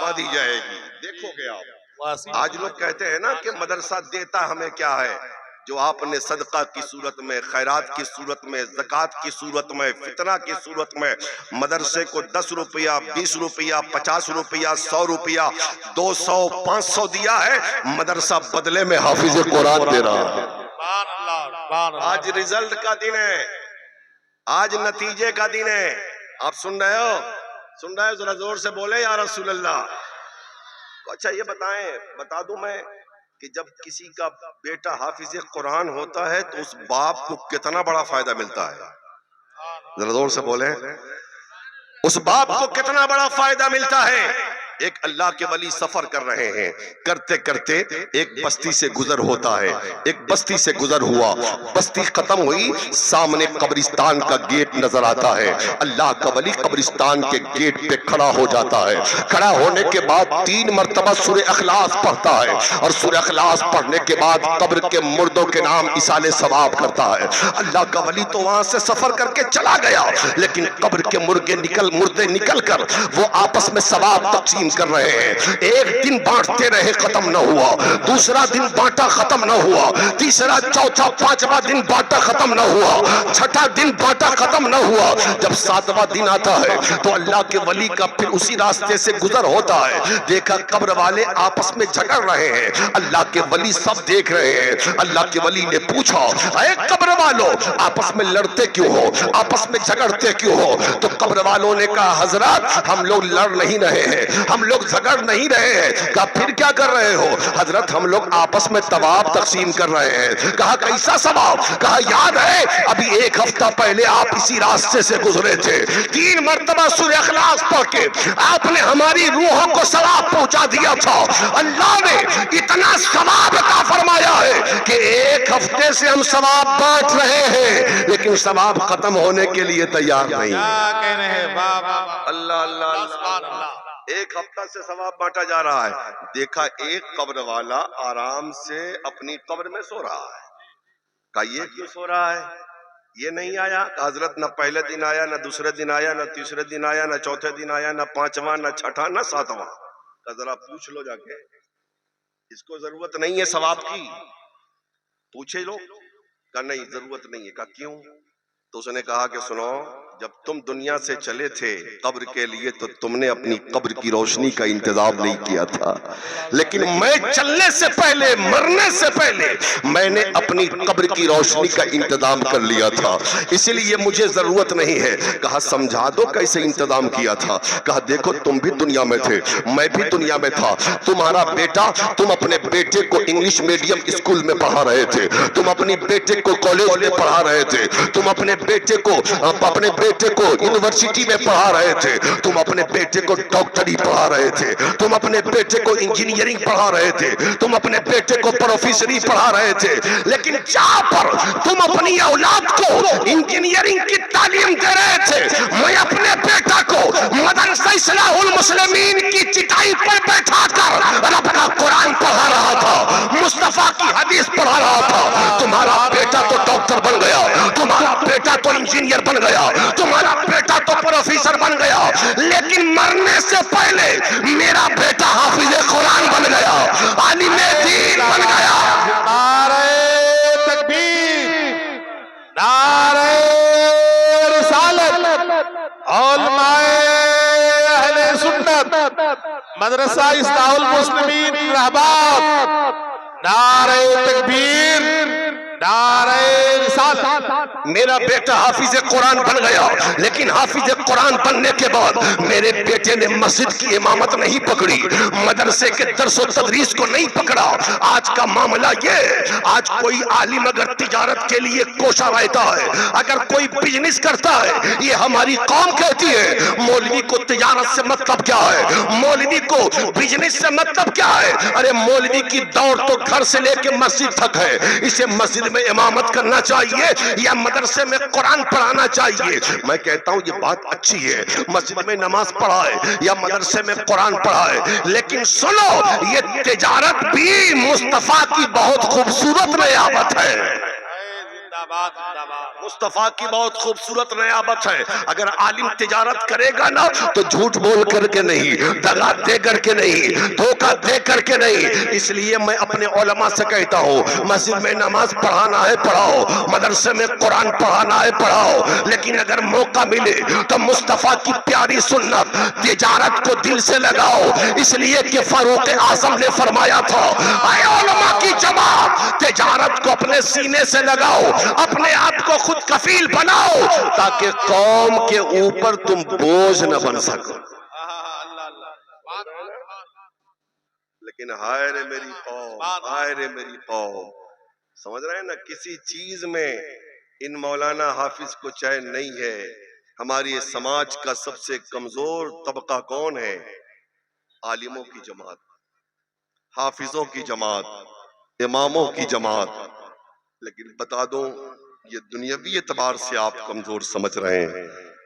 باندھی جائے گی، دیکھو گے آپ۔ آج لوگ کہتے ہیں نا کہ مدرسہ دیتا ہمیں کیا ہے؟ جو آپ نے صدقہ کی صورت میں، خیرات کی صورت میں، زکوٰۃ کی صورت میں، فطرہ کی صورت میں مدرسے کو 10 روپیہ، 20 روپیہ، 50 روپیہ، 100 روپیہ، 200، 500 دیا ہے، مدرسہ بدلے میں حافظ قرآن دے رہا ہے۔ آج رزلٹ کا دن ہے، آج نتیجے کا دن ہے۔ آپ سن رہے ہو؟ سن رہے ہو؟ ذرا زور سے بولے یا رسول اللہ۔ اچھا یہ بتا دوں میں کہ جب کسی کا بیٹا حافظ قرآن ہوتا ہے تو اس باپ کو کتنا بڑا فائدہ ملتا ہے؟ ذرا زور سے بولیں، اس باپ کو کتنا بڑا فائدہ ملتا ہے؟ ایک اللہ کے ولی سفر کر رہے ہیں، کرتے کرتے ایک بستی سے گزر ہوتا ہے، ایک بستی سے گزر ہوا، بستی ختم ہوئی، سامنے قبرستان کا گیٹ نظر آتا ہے۔ اللہ کا ولی قبرستان کے گیٹ پہ کھڑا ہو جاتا ہے، کھڑا ہونے کے بعد 3 مرتبہ سورہ اخلاص پڑھتا ہے، اور سورہ اخلاص پڑھنے کے بعد قبر کے مردوں کے نام اصالے ثواب کرتا ہے۔ اللہ کا ولی تو وہاں سے سفر کر کے چلا گیا، لیکن قبر کے مردے نکل کر وہ آپس میں ثواب تقسیم کر رہے ہیں۔ ایک دن بانٹتے رہے، ختم نہ ہوا، دوسرا دن بانٹا، ختم نہ ہوا، تیسرا، چوتھا، 5واں دن بانٹا، ختم نہ ہوا، 6واں دن بانٹا، ختم نہ ہوا۔ جب 7واں دن آتا ہے تو اللہ کے ولی کا پھر اسی راستے سے گزر ہوتا ہے، دیکھا قبر والے آپس میں جھگڑ رہے ہیں، اللہ کے ولی سب دیکھ رہے ہیں۔ اللہ کے ولی نے پوچھا، اے قبر والوں، آپس میں لڑتے کیوں ہو، آپس میں جھگڑتے کیوں ہو؟ تو قبر والوں نے کہا، حضرات ہم لوگ لڑ نہیں رہے ہیں، ہم لوگ جھگڑ نہیں رہے ہیں. کہا پھر کیا کر رہے ہو؟ حضرت ہم لوگ آپس میں ثواب تقسیم کر رہے ہیں. کہا کیسا ثواب؟ کہا یاد ہے ابھی ایک ہفتہ پہلے آپ اسی راستے سے گزرے تھے, 3 مرتبہ سورہ اخلاص پڑھ کے آپ نے ہماری روحوں کو ثواب پہنچا دیا تھا. اللہ نے اتنا ثواب عطا فرمایا ہے کہ ایک ہفتے سے ہم ثواب بانٹ رہے ہیں, لیکن ثواب ختم ہونے کے لیے تیار نہیں. کیا کہہ رہے ہیں؟ واہ واہ واہ. اللہ اللہ سبحان اللہ. ایک ہفتہ سے ثواب بانٹا جا رہا ہے. دیکھا ایک قبر والا آرام سے اپنی قبر میں سو رہا ہے. کہا یہ کیوں سو رہا ہے؟ یہ نہیں آیا. حضرت نہ پہلے دن آیا, نہ دوسرے دن آیا, نہ تیسرے دن آیا, نہ چوتھے دن آیا, نہ 5واں, نہ 6واں, نہ 7واں. ذرا پوچھ لو جا کے, اس کو ضرورت نہیں ہے ثواب کی؟ پوچھے لو. کہا نہیں ضرورت نہیں ہے. کہا کیوں؟ تو اس نے کہا کہ سنو, جب تم دنیا سے چلے تھے قبر کے لیے تو تم نے اپنی قبر کی روشنی کا انتظام نہیں کیا تھا, لیکن میں چلنے سے پہلے, مرنے سے پہلے میں نے اپنی قبر کی روشنی کا انتظام کر لیا تھا, اسی لیے مجھے ضرورت نہیں ہے. کہا سمجھا دو کیسے انتظام کیا تھا. کہا دیکھو تم بھی دنیا میں تھے, میں بھی دنیا میں تھا. تمہارا بیٹا, تم اپنے بیٹے کو انگلش میڈیم اسکول میں پڑھا رہے تھے, تم اپنے بیٹے کو کالج میں پڑھا رہے تھے, تم اپنے بیٹے کو یونیورسٹی میں پڑھا رہے تھے, تم اپنے بیٹے کو ڈاکٹری پڑھا رہے تھے, تم اپنے بیٹے کو انجینئرنگ پڑھا رہے تھے, تم اپنے بیٹے کو پروفیسری پڑھا رہے تھے. لیکن جہاں پر تم اپنی اولاد کو انجینئرنگ کی تعلیم دے رہے تھے, میں اپنے بیٹا کو مدرسہ اصلاح المسلمین کی چٹائی پر بیٹھا کر رب کا قرآن پڑھا رہا تھا, مصطفیٰ کی حدیث پڑھا رہا تھا. تمہارا بیٹا تو ڈاکٹر بن گیا, تمہارا بیٹا تو انجینئر بن گیا, تمہارا بیٹا تو پروفیسر بن گیا, لیکن مرنے سے پہلے میرا بیٹا حافظ قرآن بن گیا, عالم دین بن گیا. نعرہ تکبیر, نعرہ رسالت, علماء اہل سنت, مدرسہ اصلاح المسلمین رہبات, نعرہ تکبیر, نعرہ رسالت. میرا بیٹا حافظ قرآن بن گیا, لیکن حافظ قرآن بننے کے بعد میرے بیٹے نے مسجد کی امامت نہیں پکڑی, مدرسے کے درس و تدریس کو نہیں پکڑا. آج کا معاملہ یہ, آج کوئی عالم اگر تجارت کے لیے کوشاں رہتا ہے, اگر کوئی بزنس کرتا ہے, یہ ہماری قوم کہتی ہے مولوی کو تجارت سے مطلب کیا ہے, مولوی کو بزنس سے مطلب کیا ہے. ارے مولوی کی دوڑ تو گھر سے لے کے مسجد تک ہے, اسے مسجد میں امامت کرنا چاہیے یا مدرسے میں قرآن پڑھانا چاہیے. میں کہتا ہوں یہ بات اچھی ہے, مسجد میں نماز پڑھائے یا مدرسے میں قرآن پڑھائے, لیکن سنو یہ تجارت بھی مصطفیٰ کی بہت خوبصورت نعمت ہے, مصطفیٰ کی بہت خوبصورت نعمت ہے. اگر عالم تجارت کرے گا نا تو جھوٹ بول کر کے نہیں, دغا دے کر کے نہیں, دھوکہ دے کر کے نہیں. اس لیے میں اپنے علماء سے کہتا ہوں مسجد میں نماز پڑھانا ہے پڑھاؤ, مدرسے میں قرآن پڑھانا ہے پڑھاؤ, لیکن اگر موقع ملے تو مصطفیٰ کی پیاری سنت تجارت کو دل سے لگاؤ. اس لیے کہ فاروق اعظم نے فرمایا تھا اے علماء کی جماعت تجارت کو اپنے سینے سے لگاؤ, اپنے آپ کو خود کفیل بناؤ تاکہ قوم کے اوپر تم بوجھ نہ بن سکو. لیکن ہائے رے میری قوم, ہائے رے میری قوم, سمجھ رہے ہیں نا, کسی چیز میں ان مولانا حافظ کو چین نہیں ہے. ہماری سماج کا سب سے کمزور طبقہ کون ہے؟ عالموں کی جماعت, حافظوں کی جماعت, اماموں کی جماعت. لیکن بتا دوں یہ دنیاوی اعتبار سے آپ کمزور سمجھ رہے ہیں,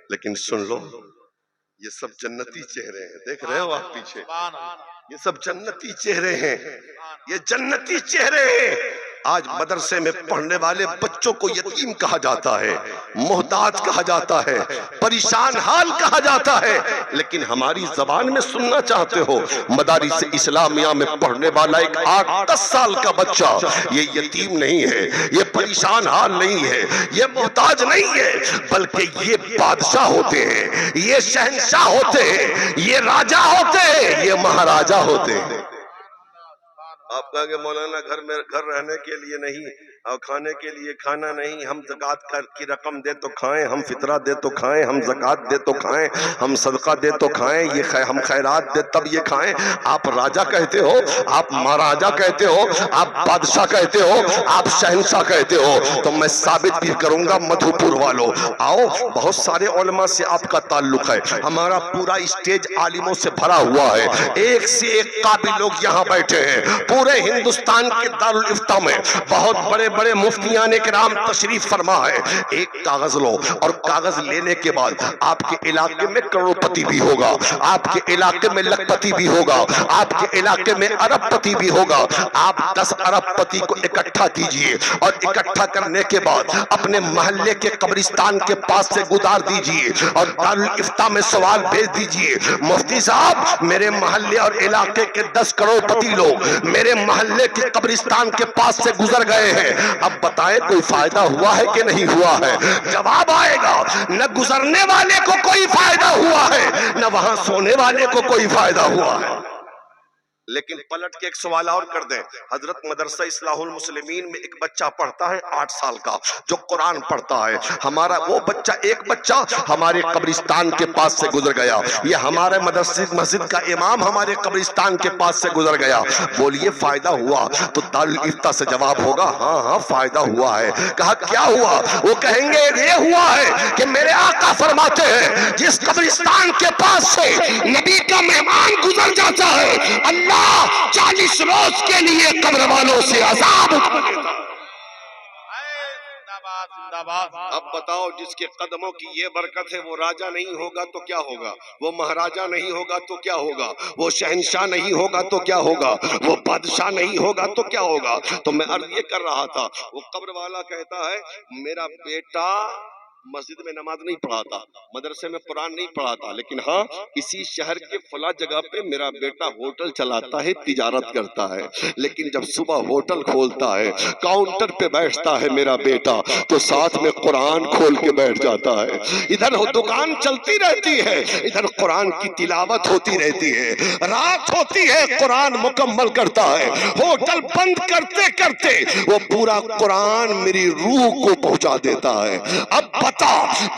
لیکن سن لو یہ سب جنتی چہرے ہیں, دیکھ رہے ہو آپ پیچھے, یہ سب جنتی چہرے ہیں, یہ جنتی چہرے ہیں. آج مدرسے میں پڑھنے والے بچوں کو یتیم کہا جاتا ہے, محتاج کہا جاتا ہے, پریشان حال کہا جاتا ہے, لیکن ہماری زبان میں سننا چاہتے ہو مدارس اسلامیہ میں پڑھنے والا ایک 8-10 سال کا بچہ یہ یتیم نہیں ہے, یہ پریشان حال نہیں ہے, یہ محتاج نہیں ہے, بلکہ یہ بادشاہ ہوتے ہیں, یہ شہنشاہ ہوتے ہیں, یہ راجہ ہوتے ہیں, یہ مہاراجہ ہوتے ہیں. آپ کہیں گے مولانا گھر رہنے کے لیے نہیں, اور کھانے کے لیے کھانا نہیں، ہم زکات کی رقم دے تو کھائیں، ہم فطرہ دے تو کھائیں، ہم زکات دے تو کھائیں، ہم صدقہ دے تو کھائیں، ہم خیرات دے تب یہ کھائیں۔ آپ راجہ کہتے ہو، آپ مہاراجہ کہتے ہو، آپ بادشاہ کہتے ہو، آپ شہنشاہ کہتے ہو، تو میں ثابت بھی کروں گا مدھو پور والو، آؤ، بہت سارے علماء سے آپ کا تعلق ہے، ہمارا پورا اسٹیج عالموں سے بھرا ہوا ہے، ایک سے ایک قابل لوگ یہاں بیٹھے ہیں، پورے ہندوستان کے دارالافتاء میں بہت بڑے بڑے مفتیان کرام تشریف فرما ہے۔ ایک کاغذ لو، اور کاغذ لینے کے بعد آپ کے علاقے میں کروڑپتی بھی ہوگا، آپ کے علاقے میں لکھپتی بھی ہوگا، آپ کے علاقے میں ارب پتی بھی ہوگا، آپ 10 ارب پتی کو اکٹھا کیجئے، اور اکٹھا کرنے کے بعد اپنے محلے کے قبرستان کے پاس سے گزار دیجئے، اور دارالافتاء میں سوال بھیج دیجئے، مفتی صاحب میرے محلے اور علاقے کے 10 کروڑ پتی لوگ میرے محلے کے قبرستان کے پاس سے گزر گئے ہیں، اب بتائیں کوئی فائدہ ہوا ہے کہ نہیں ہوا ہے؟ جواب آئے گا، نہ گزرنے والے کو کوئی فائدہ ہوا ہے، نہ وہاں سونے والے کو کوئی فائدہ ہوا ہے۔ لیکن پلٹ کے ایک سوال اور کر دیں، حضرت مدرسہ اصلاح المسلمین میں ایک بچہ پڑھتا ہے 8 سال کا، جو قرآن پڑھتا ہے، ہمارا وہ بچہ، ایک بچہ ہمارے قبرستان کے پاس سے گزر گیا، یہ ہمارے مدرسے مسجد کا امام ہمارے قبرستان کے پاس سے گزر گیا، بولیے فائدہ ہوا؟ تو دارالافتاء سے جواب ہوگا ہاں ہاں فائدہ ہوا ہے۔ کہا کیا ہوا؟ وہ کہیں گے یہ ہوا ہے کہ میرے آقا فرماتے ہیں جس قبرستان کے پاس سے نبی کا مہمان گزر جاتا ہے، اللہ 40 روز کے لیے قبر والوں سے عذاب اٹھا لیتا۔ اب بتاؤ جس کے قدموں کی یہ برکت ہے وہ راجہ نہیں ہوگا تو کیا ہوگا؟ وہ مہاراجہ نہیں ہوگا تو کیا ہوگا؟ وہ شہنشاہ نہیں ہوگا تو کیا ہوگا؟ وہ بادشاہ نہیں ہوگا تو کیا ہوگا؟ تو میں عرض یہ کر رہا تھا، وہ قبر والا کہتا ہے میرا بیٹا مسجد میں نماز نہیں پڑھاتا، مدرسے میں قرآن نہیں پڑھاتا، لیکن ہاں اسی شہر کے فلاں جگہ پہ میرا بیٹا ہوٹل چلاتا ہے، تجارت کرتا ہے، لیکن جب صبح ہوٹل کھولتا ہے، کاؤنٹر پہ بیٹھتا ہے میرا بیٹا تو ساتھ میں قرآن کھول کے بیٹھ جاتا ہے، ادھر دکان چلتی رہتی ہے، ادھر قرآن کی تلاوت ہوتی رہتی ہے، رات ہوتی ہے قرآن مکمل کرتا ہے، ہوٹل بند کرتے کرتے وہ پورا قرآن میری روح کو پہنچا دیتا ہے۔ اب بتا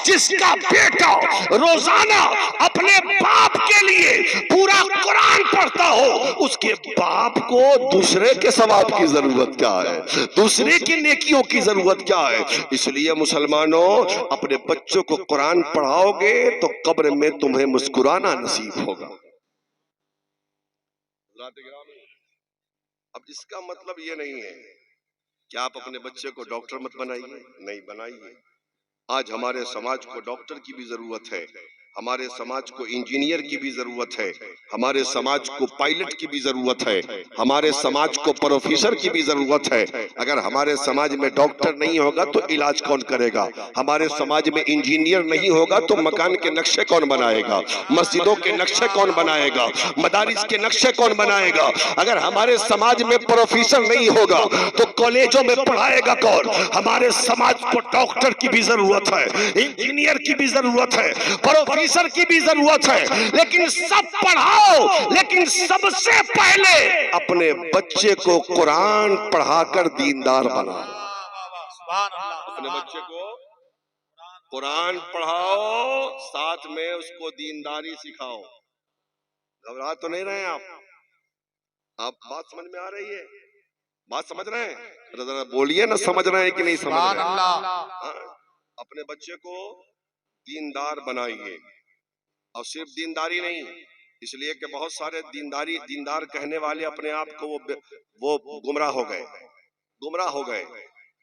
جس کا بیٹا روزانہ اپنے باپ کے لیے پورا قرآن پڑھتا ہو، اس کے باپ کو دوسرے کے ثواب کی ضرورت کیا ہے؟ دوسرے کی نیکیوں کی ضرورت کیا ہے؟ اس لیے مسلمانوں اپنے بچوں کو قرآن پڑھاؤ گے تو قبر میں تمہیں مسکرانا نصیب ہوگا۔ اب اس کا مطلب یہ نہیں ہے کہ آپ اپنے بچے کو ڈاکٹر مت بنائیے، نہیں بنائیے۔ آج ہمارے سماج کو ڈاکٹر کی بھی ضرورت ہے، ہمارے سماج کو انجینئر کی بھی ضرورت ہے، ہمارے سماج کو پائلٹ کی بھی ضرورت ہے، ہمارے سماج کو پروفیسر کی بھی ضرورت ہے۔ اگر ہمارے سماج میں ڈاکٹر نہیں ہوگا تو علاج کون کرے گا؟ ہمارے سماج میں انجینئر نہیں ہوگا تو مکان کے نقشے کون بنائے گا؟ مسجدوں کے نقشے کون بنائے گا؟ مدارس کے نقشے کون بنائے گا؟ اگر ہمارے سماج میں پروفیسر نہیں ہوگا تو کالجوں میں پڑھائے گا کون؟ ہمارے سماج کو ڈاکٹر کی بھی ضرورت ہے، انجینئر کی بھی ضرورت ہے، پروفیسر کی بھی ضرورت ہے، لیکن سب پڑھاؤ، لیکن سب سے پہلے اپنے بچے کو قرآن پڑھا کر دیندار بناؤ۔ اپنے بچے کو قرآن پڑھاؤ، ساتھ میں اس کو دینداری سکھاؤ۔ گھبرا تو نہیں رہے آپ بات سمجھ میں آ رہی ہے؟ بات سمجھ رہے ہیں؟ ذرا بولیے نا، سمجھ رہے ہیں کہ نہیں سمجھ رہے ہیں؟ اپنے بچے کو دیندار بنائیے، اور صرف دینداری نہیں، اس لیے کہ بہت سارے دیندار کہنے والے اپنے آپ کو وہ گمراہ ہو گئے،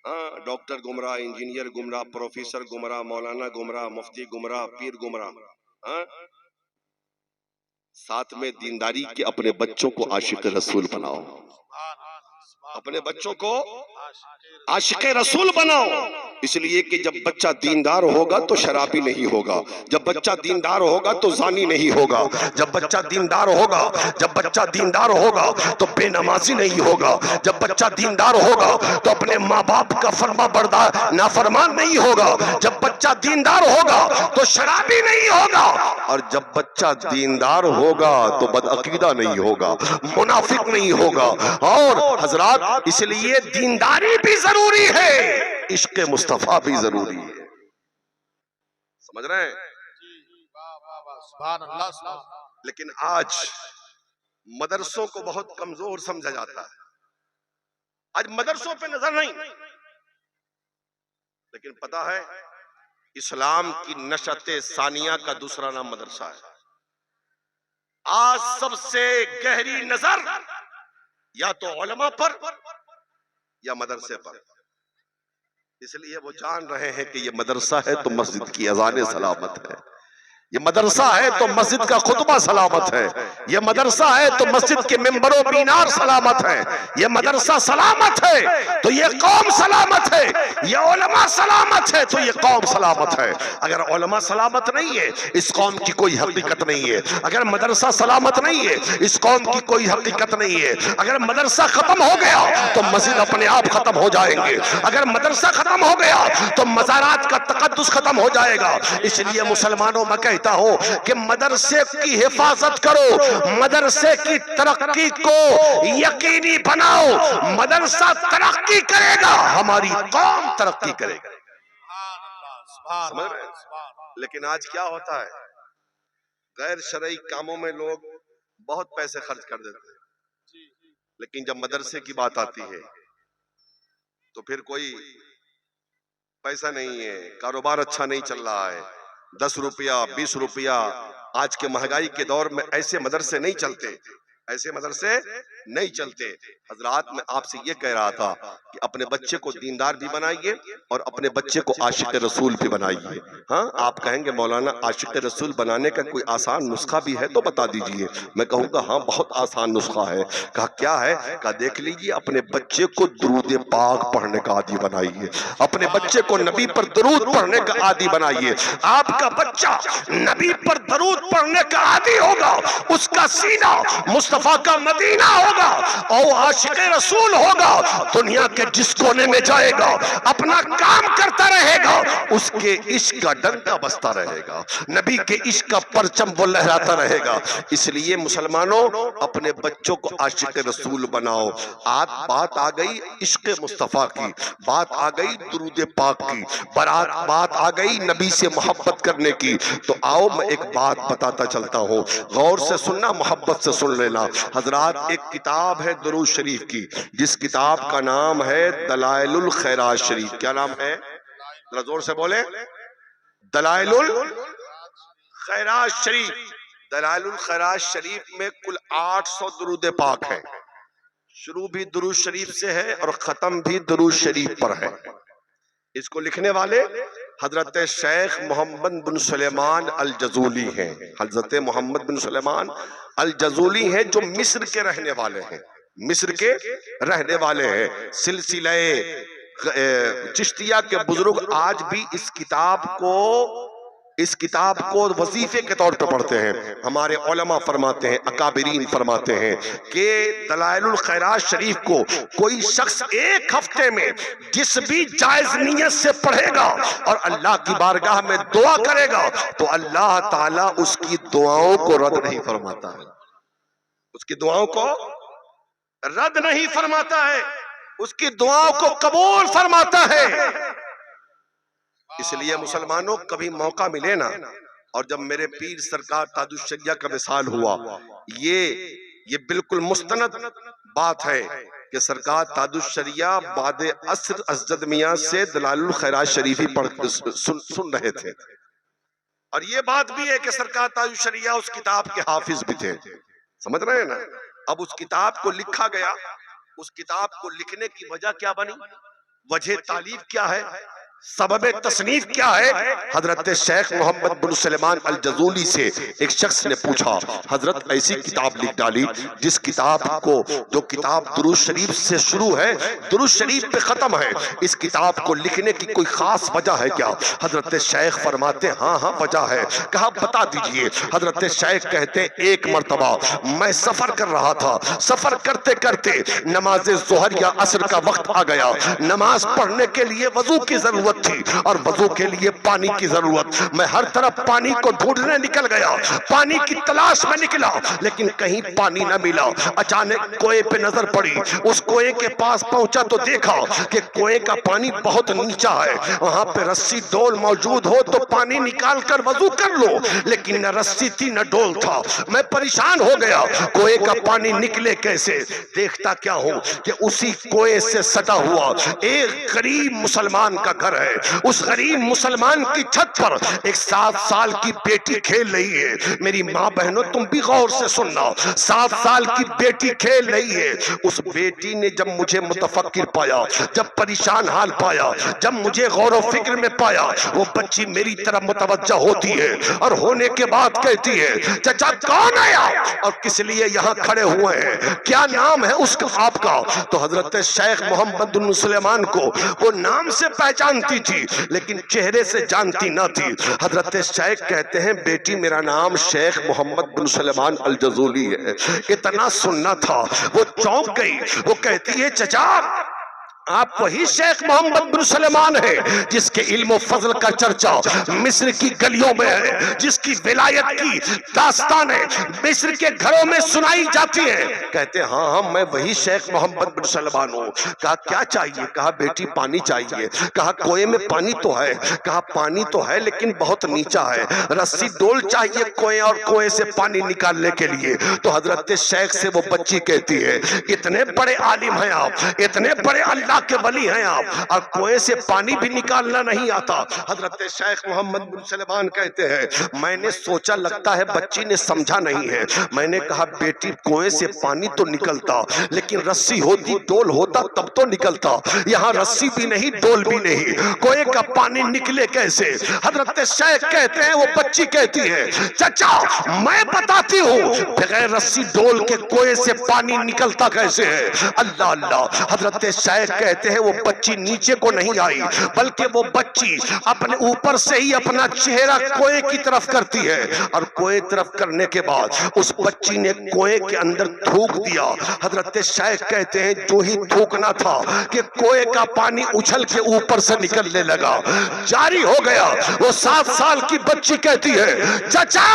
ہاں، ڈاکٹر گمراہ، انجینئر گمراہ، پروفیسر گمراہ، مولانا گمراہ، مفتی گمراہ، پیر گمراہ، ہاں۔ ساتھ میں دینداری کے اپنے بچوں کو عاشق رسول بناؤ، اپنے بچوں کو عاشق رسول بناؤ، اس لیے کہ جب بچہ دیندار ہوگا تو شرابی نہیں ہوگا، جب بچہ دیندار ہوگا تو زانی نہیں ہوگا، جب بچہ دیندار ہوگا تو بے نمازی نہیں ہوگا، جب بچہ دیندار ہوگا تو اپنے ماں باپ کا فرما بردار نافرمان نہیں ہوگا، جب بچہ دیندار ہوگا تو شرابی نہیں ہوگا، اور جب بچہ دیندار ہوگا تو بدعقیدہ نہیں ہوگا، منافق نہیں ہوگا۔ اور حضرات حضرات اس لیے دینداری بھی ضروری ہے، عشق مصطفیٰ بھی ضروری ہے. سمجھ رہے ہیں؟ سبحان اللہ سبحان. لیکن آج مدرسوں کو بہت کمزور سمجھا جاتا ہے. آج مدرسوں پہ نظر نہیں، لیکن پتا ہے اسلام کی نشأت ثانیہ کا دوسرا نام مدرسہ ہے. آج سب سے گہری نظر یا تو علماء پر یا مدرسے پر. اس لیے وہ جان رہے ہیں کہ یہ مدرسہ ہے تو مسجد کی اذان سلامت ہے، یہ مدرسہ ہے تو مسجد کا خطبہ سلامت ہے، یہ مدرسہ ہے تو مسجد کے ممبر و مینار سلامت ہے، یہ مدرسہ سلامت ہے تو یہ قوم سلامت ہے، یہ علماء سلامت ہے تو یہ قوم سلامت ہے. اگر علماء سلامت نہیں ہے اس قوم کی کوئی حقیقت نہیں ہے. اگر مدرسہ سلامت نہیں ہے اس قوم کی کوئی حقیقت نہیں ہے. اگر مدرسہ ختم ہو گیا تو مسجد اپنے آپ ختم ہو جائیں گے. اگر مدرسہ ختم ہو گیا تو مزارات کا تقدس ختم ہو جائے گا. اس لیے مسلمانوں میں کہتا ہوں کہ مدرسے کی حفاظت کرو، مدرسے کی ترقی کو یقینی بناؤ. مدرسہ ترقی کرے گا ہماری قوم ترقی کرے گا. سمجھ رہے ہیں؟ لیکن آج کیا ہوتا ہے، غیر شرعی کاموں میں لوگ بہت پیسے خرچ کر دیتے ہیں، لیکن جب مدرسے کی بات آتی ہے تو پھر کوئی پیسہ نہیں ہے، کاروبار اچھا نہیں چل رہا ہے. 10 روپیہ 20 روپیہ آج کے مہنگائی کے دور میں ایسے مدرسے نہیں چلتے، ایسے مدرسے نہیں چلتے. حضرات میں آپ سے یہ کہہ رہا تھا کہ اپنے بچے کو دیندار بھی بنائیے اور اپنے بچے کو عاشق رسول بھی بنائیے. ہاں آپ کہیں گے مولانا عاشق رسول بنانے کا کوئی آسان نسخہ بھی ہے تو بتا دیجئے. میں کہوں گا ہاں بہت آسان نسخہ ہے. کہا کیا ہے؟ کہا دیکھ لیجئے اپنے بچے کو درود پاک پڑھنے کا عادی بنائیے، اپنے بچے کو نبی پر درود پڑھنے کا عادی بنائیے. آپ کا بچہ نبی پر درود پڑھنے کا عادی ہوگا، اس کا سینہ مصطفیٰ کا مدینہ ہوگا اور عاشق رسول ہوگا. دنیا کے جس کونے میں جائے گا اپنا کام کرتا رہے گا، اس کے عشق کا ڈنڈا بستا رہے گا، نبی کے عشق کا پرچم وہ لہراتا رہے گا. اس لیے مسلمانوں اپنے بچوں کو عاشق رسول بناؤ. بات آ گئی عشق مصطفیٰ کی، بات آ گئی درود پاک کی، بات آ گئی نبی سے محبت کرنے کی. تو آؤ میں ایک بات بتاتا چلتا ہوں، غور سے سننا، محبت سے سن لینا. حضرات ایک کتاب ہے درود شریف کی، جس کتاب کا نام ہے دلائل الخیرات شریف. کیا نام ہے؟ ذرا زور سے بولیں. دلائل الخیرات شریف. دلائل الخیرات شریف میں کل 800 درود پاک ہے. شروع بھی درود شریف سے ہے اور ختم بھی درود شریف پر ہے. اس کو لکھنے والے حضرت شیخ محمد بن سلیمان الجزولی ہیں. حضرت محمد بن سلیمان الجزولی ہیں جو مصر کے رہنے والے ہیں، مصر کے رہنے والے ہیں. سلسلہ چشتیہ کے بزرگ آج بھی اس کتاب کو وظیفے کے طور پر پڑھتے ہیں. ہمارے علماء فرماتے ہیں، اکابرین فرماتے ہیں کہ دلائل الخیرات شریف کو کوئی شخص ایک ہفتے میں جس بھی جائز نیت سے پڑھے گا اور اللہ کی بارگاہ میں دعا کرے گا تو اللہ تعالیٰ اس کی دعاؤں کو رد نہیں فرماتا ہے. اس کی دعاؤں کو رد نہیں فرماتا ہے، اس کی دعاؤں کو قبول فرماتا ہے. اس لیے مسلمانوں کبھی موقع ملے نا، اور جب میرے پیر سرکار تاج الشریعہ کا وصال ہوا، یہ بالکل مستند بات ہے کہ سرکار تاج الشریعہ بعد عصر اسجد میاں سے دلائل الخیرات شریفی سن رہے تھے. اور یہ بات بھی ہے کہ سرکار تاج الشریعہ اس کتاب کے حافظ بھی تھے. سمجھ رہے ہیں نا؟ اب اس کتاب کو لکھا گیا، اس کتاب کو لکھنے کی وجہ کیا بنی، وجہ تالیف کیا ہے، سبب تصنیف کیا ہے؟ حضرت شیخ محمد بن سلیمان الجزولی سے ایک شخص نے پوچھا، حضرت ایسی کتاب لکھ ڈالی جس کتاب کو، جو کتاب درود شریف سے شروع ہے درود شریف پہ ختم ہے، اس کتاب کو لکھنے کی کوئی خاص وجہ ہے کیا؟ حضرت شیخ فرماتے ہاں وجہ ہے. کہا بتا دیجئے. حضرت شیخ کہتے ایک مرتبہ میں سفر کر رہا تھا، سفر کرتے کرتے نماز ظہر یا عصر کا وقت آ گیا، نماز پڑھنے کے لیے وضو کی ضرورت ضرورت تھی اور وضو کے لیے پانی کی ضرورت. میں ہر طرف پانی کو ڈھونڈنے نکل گیا, پانی کی تلاش میں نکلا, لیکن کہیں پانی نہ ملا. اچانک کنویں پہ نظر پڑی. اس کنویں کے پاس پہنچا تو دیکھا کہ کنویں کا پانی بہت نیچا ہے. وہاں پہ رسی ڈول موجود ہو تو پانی نکال کر وضو کر لو, لیکن نہ رسی تھی نہ ڈول تھا. میں پریشان ہو گیا, کنویں کا پانی نکلے کیسے؟ دیکھتا کیا ہوں کہ اسی کنویں سے سٹا ہوا ایک غریب مسلمان کا گھر ہے. اس غریب مسلمان کی چھت پر ایک 7 سال کی بیٹی کھیل رہی ہے. میری ماں بہنوں تم بھی غور سے سننا, 7 سال کی بیٹی کھیل رہی ہے. اس بیٹی نے جب مجھے متفکر پایا, جب پریشان حال پایا, جب مجھے غور و فکر میں پایا, وہ بچی میری طرف متوجہ ہوتی ہے اور ہونے کے بعد کہتی ہے, چچا کون ہے آپ اور کس لیے یہاں کھڑے ہوئے ہیں, کیا نام ہے اس کا آپ کا؟ تو حضرت شیخ محمد بن سلیمان کو وہ نام سے پہچانتی تھی لیکن چہرے سے جانتی نہ تھی. حضرت شیخ کہتے ہیں بیٹی میرا نام شیخ محمد بن سلیمان الجزولی ہے. اتنا سننا تھا, وہ چونک گئی. وہ کہتی ہے چچا آپ وہی شیخ محمد بن سلیمان ہے جس کے علم و فضل کا چرچا مصر کی گلیوں میں ہے, جس کی ولایت کی داستانیں مصر کے گھروں میں سنائی جاتی ہیں. کہتے ہاں ہاں میں وہی شیخ محمد بن سلیمان ہوں. کہا کیا چاہیے؟ کہا بیٹی پانی چاہیے. کہا کنویں میں پانی تو ہے. کہا پانی تو ہے لیکن بہت نیچا ہے, رسی ڈول چاہیے کنویں اور کنویں سے پانی نکالنے کے لیے. تو حضرت شیخ سے وہ بچی کہتی ہے اتنے بڑے عالم ہیں آپ, اتنے بڑے اللہ کے ولی ہیں آپ, اور کنویں سے پانی بھی نکالنا نہیں آتا. حضرت شیخ محمد بن سلیمان کہتے ہیں میں نے سوچا لگتا ہے بچی نے سمجھا نہیں ہے. میں نے کہا بیٹی کنویں سے پانی تو نکلتا لیکن رسی ہوتی ڈول ہوتا تب تو نکلتا, یہاں رسی بھی نہیں ڈول بھی نہیں, کنویں کا پانی نکلے کیسے؟ حضرت شیخ کہتے ہیں وہ بچی کہتی ہے چچا میں بتاتی ہوں بغیر رسی ڈول کے کنویں سے پانی نکلتا کیسے ہے. اللہ اللہ. حضرت شیخ کہتے ہیں وہ بچی نیچے کو نہیں آئی بلکہ وہ بچی اپنے اوپر سے ہی اپنا چہرہ کنویں کی طرف کرتی ہے, اور کنویں طرف کرنے کے بعد اس بچی نے کنویں کے اندر تھوک دیا. حضرت شیخ کہتے ہیں جو ہی تھوکنا تھا کہ کنویں کا پانی اچھل کے اوپر سے نکلنے لگا, جاری ہو گیا. وہ 7 سال کی بچی کہتی ہے چچا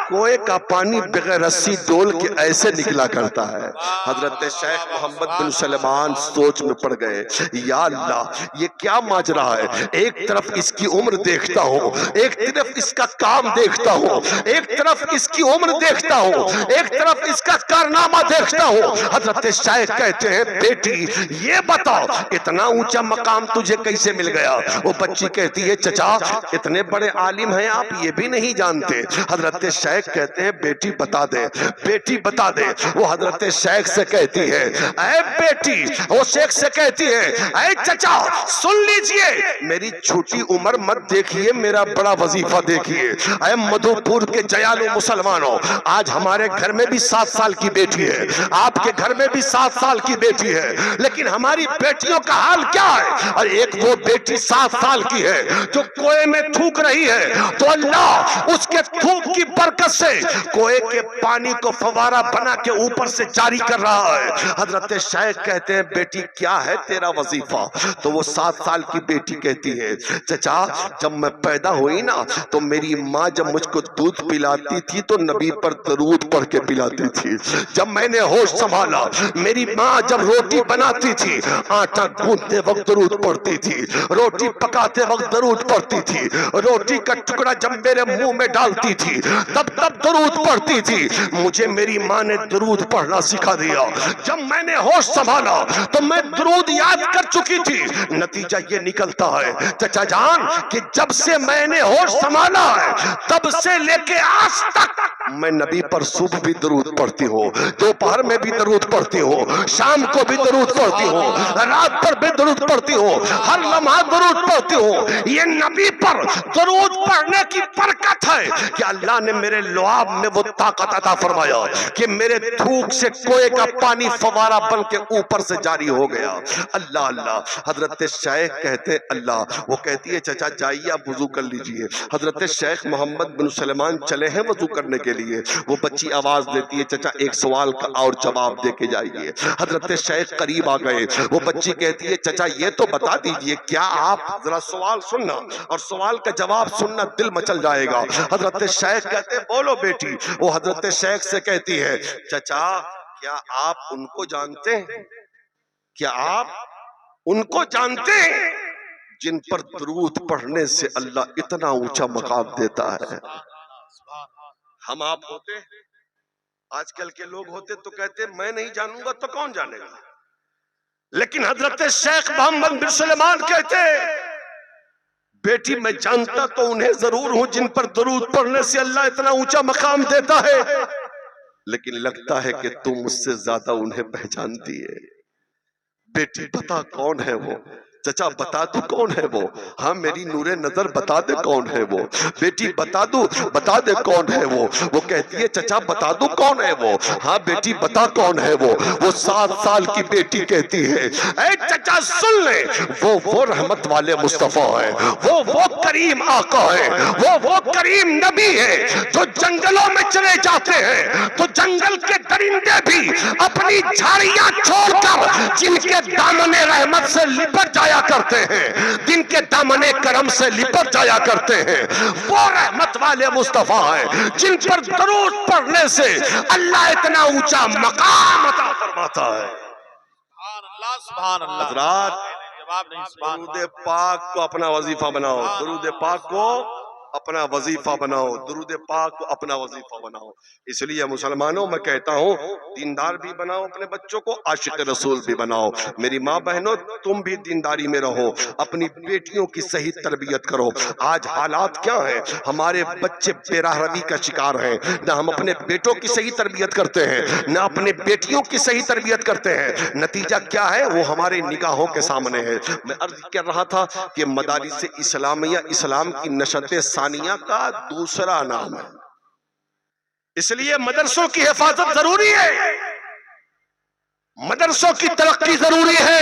کنویں کا پانی بغیر رسی ڈول کے ایسے نکلا کرتا ہے. حضرت شیخ محمد بن سلیمان سوچ میں پڑ گئے, یا اللہ یہ کیا ماجرا ہے. ایک طرف اس کی عمر دیکھتا ہوں, ایک طرف اس کا کام دیکھتا ہوں, ایک طرف اس کی عمر دیکھتا ہوں, ایک طرف اس کا کارنامہ دیکھتا ہوں. حضرت شیخ کہتے ہیں بیٹی یہ بتا اتنا اونچا مقام تجھے کیسے مل گیا؟ وہ بچی کہتی ہے چچا اتنے بڑے عالم ہیں آپ یہ بھی نہیں جانتے. حضرت شیخ کہتے ہیں بیٹی بتا دے, بیٹی بتا دے. وہ حضرت شیخ سے کہتی ہے اے بیٹی, وہ شیخ سے کہتی ہے اے چچا سن لیجئے میری چھوٹی عمر مت دیکھیے, میرا بڑا وظیفہ دیکھیے. اے مدھو پور کے جیالو مسلمانوں, آج ہمارے گھر میں بھی 7 سال کی بیٹی ہے, آپ کے گھر میں بھی 7 سال کی بیٹی ہے, لیکن ہماری بیٹیوں کا حال کیا ہے؟ اور ایک وہ بیٹی 7 سال کی ہے جو کنویں میں تھوک رہی ہے, تو اللہ اس کے تھوک کی برکت سے کنویں کے پانی کو فوارہ بنا کے اوپر سے جاری کر رہا ہے. حضرت شیخ کہتے ہیں بیٹی کیا ہے تیرا وظیفہ؟ تو وہ 7 سال کی بیٹی کہتی ہے چچا جب میں پیدا ہوئی نا تو میری ماں جب مجھ کو دودھ پلاتی تھی تو نبی پر درود پڑھ کے پلاتی تھی. جب میں نے ہوش سنبھالا میری ماں جب روٹی بناتی تھی آٹا گوندتے وقت درود پڑھتی تھی, روٹی پکاتے وقت درود پڑھتی تھی, روٹی کا ٹکڑا جب میرے منہ میں ڈالتی تھی تب درود پڑھتی تھی. مجھے میری ماں نے درود پڑھنا سکھا دیا. جب میں نے ہوش سنبھالا تو میں درود یاد کر چکی تھی. نتیجہ یہ نکلتا ہے چچا جان کہ جب سے میں نے ہوش سنبھالا ہے تب سے لے کے آج تک میں نبی پر صبح بھی درود پڑھتی ہوں, دوپہر میں بھی درود پڑھتی ہوں, شام کو بھی درود پڑھتی ہوں, رات پر بھی درود پڑھتی ہوں, ہر لمحہ درود پڑھتی ہوں. یہ نبی پر درود پڑھنے کی برکت ہے کہ اللہ نے میرے لعاب میں وہ طاقت عطا فرمایا کہ میرے تھوک سے کنویں کا پانی فوارہ بن کے اوپر سے جاری ہو گیا. اللہ اللہ. حضرت شیخ کہتے اللہ, وہ کہتی ہے چچا جائیے آپ وضو کر لیجئے. حضرت شیخ محمد بن سلیمان چلے ہیں وضو کرنے کے لیے. لیے. وہ بچی آواز دیتی ہے چچا ایک سوال کا اور جواب دے کے جائیے. حضرت شیخ قریب آ گئے. وہ بچی کہتی ہے چچا یہ تو بتا دیجئے کیا آپ ذرا سوال سننا اور سوال کا جواب سننا دل مچل جائے گا. حضرت شیخ کہتے بولو بیٹی. وہ حضرت شیخ سے کہتی ہے چچا کیا آپ ان کو جانتے ہیں؟ کیا آپ ان کو جانتے ہیں جن پر درود پڑھنے سے اللہ اتنا اونچا مقام دیتا ہے؟ ہم آپ ہوتے آج کل کے لوگ ہوتے تو کہتے میں نہیں جانوں گا تو کون جانے گا. لیکن حضرت شیخ محمد بن سلیمان کہتے بیٹی میں جانتا تو انہیں ضرور ہوں جن پر درود پڑھنے سے اللہ اتنا اونچا مقام دیتا ہے، لیکن لگتا ہے کہ تم مجھ سے زیادہ انہیں پہچانتی ہے. بیٹی بتا کون ہے وہ؟ چچا بتا دو کون ہے وہ؟ ہاں میری نور نظر بتا دے کون ہے وہ. بیٹی بتا دے کون ہے وہ؟ وہ کہتی ہے چچا بتا دو کون ہے وہ؟ ہاں بیٹی بتا کون ہے وہ؟ وہ 7 سال کی بیٹی کہتی ہے اے چچا سن لے وہ رحمت والے مصطفیٰ ہیں، وہ کریم آقا ہے، وہ کریم نبی ہے جو جنگلوں میں چلے جاتے ہیں تو جنگل کے درندے بھی اپنی جھاڑیاں چھوڑ کر جن کے دامن رحمت سے لپٹ جایا کرتے ہیں، جن کے دامن کرم سے لپٹ جایا کرتے ہیں، وہ رحمت والے مصطفیٰ ہیں جن پر درود پڑھنے سے اللہ اتنا اونچا مقام عطا فرماتا ہے. سبحان اللہ. حضرات جواب نہیں. سبحان درود پاک کو اپنا وظیفہ بناؤ. درود پاک کو اپنا وظیفہ بناؤ. درود پاک کو اپنا وظیفہ بناؤ. اس لیے مسلمانوں میں کہتا ہوں دیندار بھی بناؤ اپنے بچوں کو، عاشق رسول بھی بناؤ. میری ماں بہنوں تم بھی دینداری میں رہو، اپنی بیٹیوں کی صحیح تربیت کرو. آج حالات کیا ہیں، ہمارے بچے بے راہ روی کا شکار ہیں. نہ ہم اپنے بیٹوں کی صحیح تربیت کرتے ہیں، نہ اپنے بیٹیوں کی صحیح تربیت کرتے ہیں. نتیجہ کیا ہے وہ ہمارے نگاہوں کے سامنے ہے. میں عرض کر رہا تھا کہ مدارس اسلامیہ اسلام کی نشت ثانیہ کا دوسرا نام ہے. اس لیے مدرسوں کی حفاظت ضروری ہے، مدرسوں کی ترقی ضروری ہے.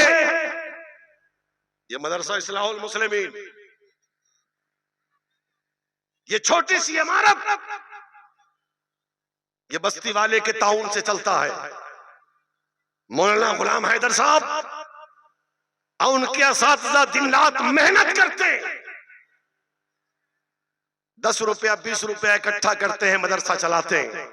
یہ مدرسہ اصلاح المسلمین، یہ چھوٹی سی عمارت یہ بستی والے کے تعاون سے چلتا ہے. مولانا غلام حیدر صاحب اور ان کے اساتذہ دن رات محنت کرتے، 10 روپیہ 20 روپیہ اکٹھا کرتے ہیں، مدرسہ چلاتے ہیں.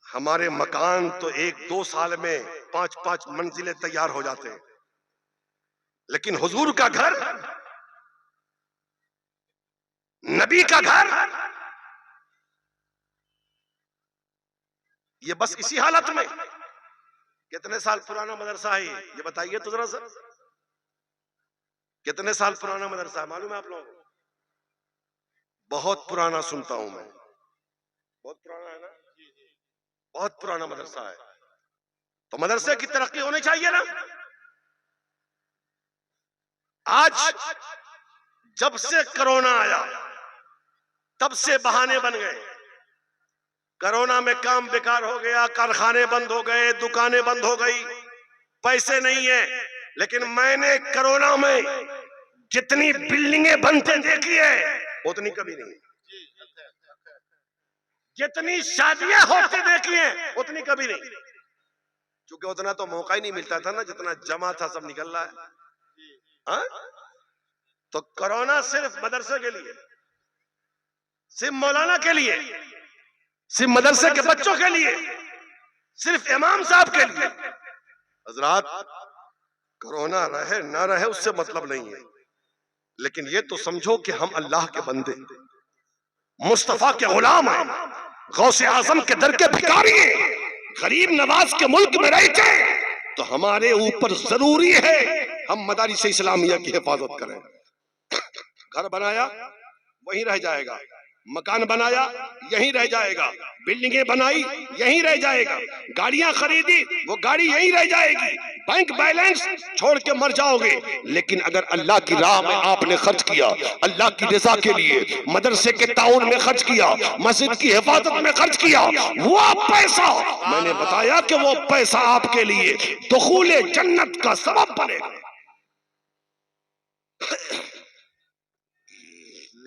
ہمارے مکان تو 1-2 سال میں 5-5 منزلیں تیار ہو جاتے ہیں، لیکن حضور کا گھر، نبی کا گھر، یہ بس اسی حالت میں. کتنے سال پرانا مدرسہ ہے یہ بتائیے تو ذرا سا. کتنے سال پرانا مدرسہ ہے معلوم ہے آپ لوگوں کو؟ بہت پرانا سنتا ہوں میں. بہت پرانا ہے نا؟ بہت پرانا مدرسہ ہے. تو مدرسے کی ترقی ہونی چاہیے نا. آج جب سے کرونا آیا تب سے بہانے بن گئے. کرونا میں کام بیکار ہو گیا، کارخانے بند ہو گئے، دکانیں بند ہو گئی، پیسے نہیں ہیں. لیکن میں نے کرونا میں جتنی بلڈنگیں بنتے دیکھی ہے اتنی کبھی نہیں. جتنی شادیاں ہوتے دیکھی ہیں اتنی کبھی نہیں. چونکہ اتنا تو موقع ہی نہیں ملتا تھا نا، جتنا جمع تھا سب نکل رہا ہے. تو کرونا صرف مدرسے کے لیے، صرف مولانا کے لیے، صرف مدرسے کے بچوں کے لیے، صرف امام صاحب کے لیے. حضرات کرونا رہے نہ رہے اس سے مطلب نہیں ہے، لیکن یہ تو سمجھو کہ ہم اللہ کے بندے، مصطفیٰ کے غلام ہیں، غوث اعظم کے در کے بھکاری ہیں، غریب نواز کے ملک میں رہتے ہیں. تو ہمارے اوپر ضروری ہے ہم مدارس اسلامیہ کی حفاظت کریں. گھر بنایا وہیں رہ جائے گا، مکان بنایا یہیں رہ جائے گا، بلڈنگیں بنائی یہیں رہ جائے گا، گاڑیاں خریدی وہ گاڑی یہیں رہ جائے گی، بینک بیلنس چھوڑ کے مر جاؤ گے. لیکن اگر اللہ کی راہ میں آپ نے خرچ کیا، اللہ کی رضا کے لیے، مدرسے کے تعاون میں خرچ کیا، مسجد کی حفاظت میں خرچ کیا، وہ پیسہ میں نے بتایا کہ وہ پیسہ آپ کے لیے دخول جنت کا سبب بنے گا.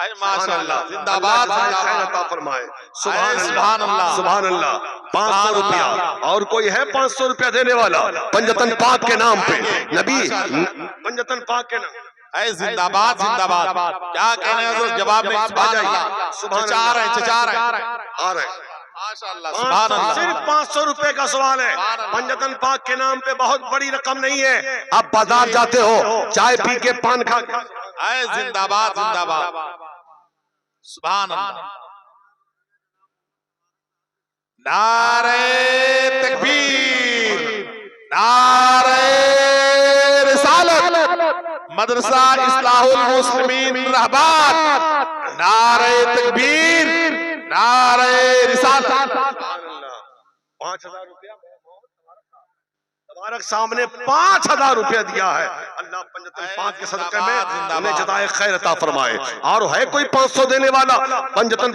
اے ماشاءاللہ زندہ باد خیر عطا فرمائے. اے سبحان اللہ سبحان اللہ. 500 روپیہ. اور کوئی ہے 500 روپیہ دینے والا پنجتن پاک کے نام پہ؟ نبی پنجتن پاک کے نام. اے زندہ باد زندہ باد. کیا کہنے ہیں حضرت جواب میں؟ سبحان اللہ. چچا رہے ہیں آ رہے ہیں. ماشاءاللہ سبحان اللہ. صرف 500 روپے کا سوال ہے. پنجتن پاک کے نام پہ بہت بڑی رقم نہیں ہے. آپ بازار جاتے ہو چائے پی کے پان کھا کے. اے زندہ باد زندہ باد. سبحان اللہ. نعرہ تکبیر، نعرہ رسالت، مدرسہ اصلاح المسلمین رہبان، نعرہ تکبیر، نعرہ رسالت. 5,000 روپیہ تبارک سامنے 5,000 روپیہ دیا ہے. اللہ پنجتن پاک کے صدقے میں انہیں جزائے خیر عطا فرمائے. اور ہے کوئی 500 دینے والا؟ پنجتن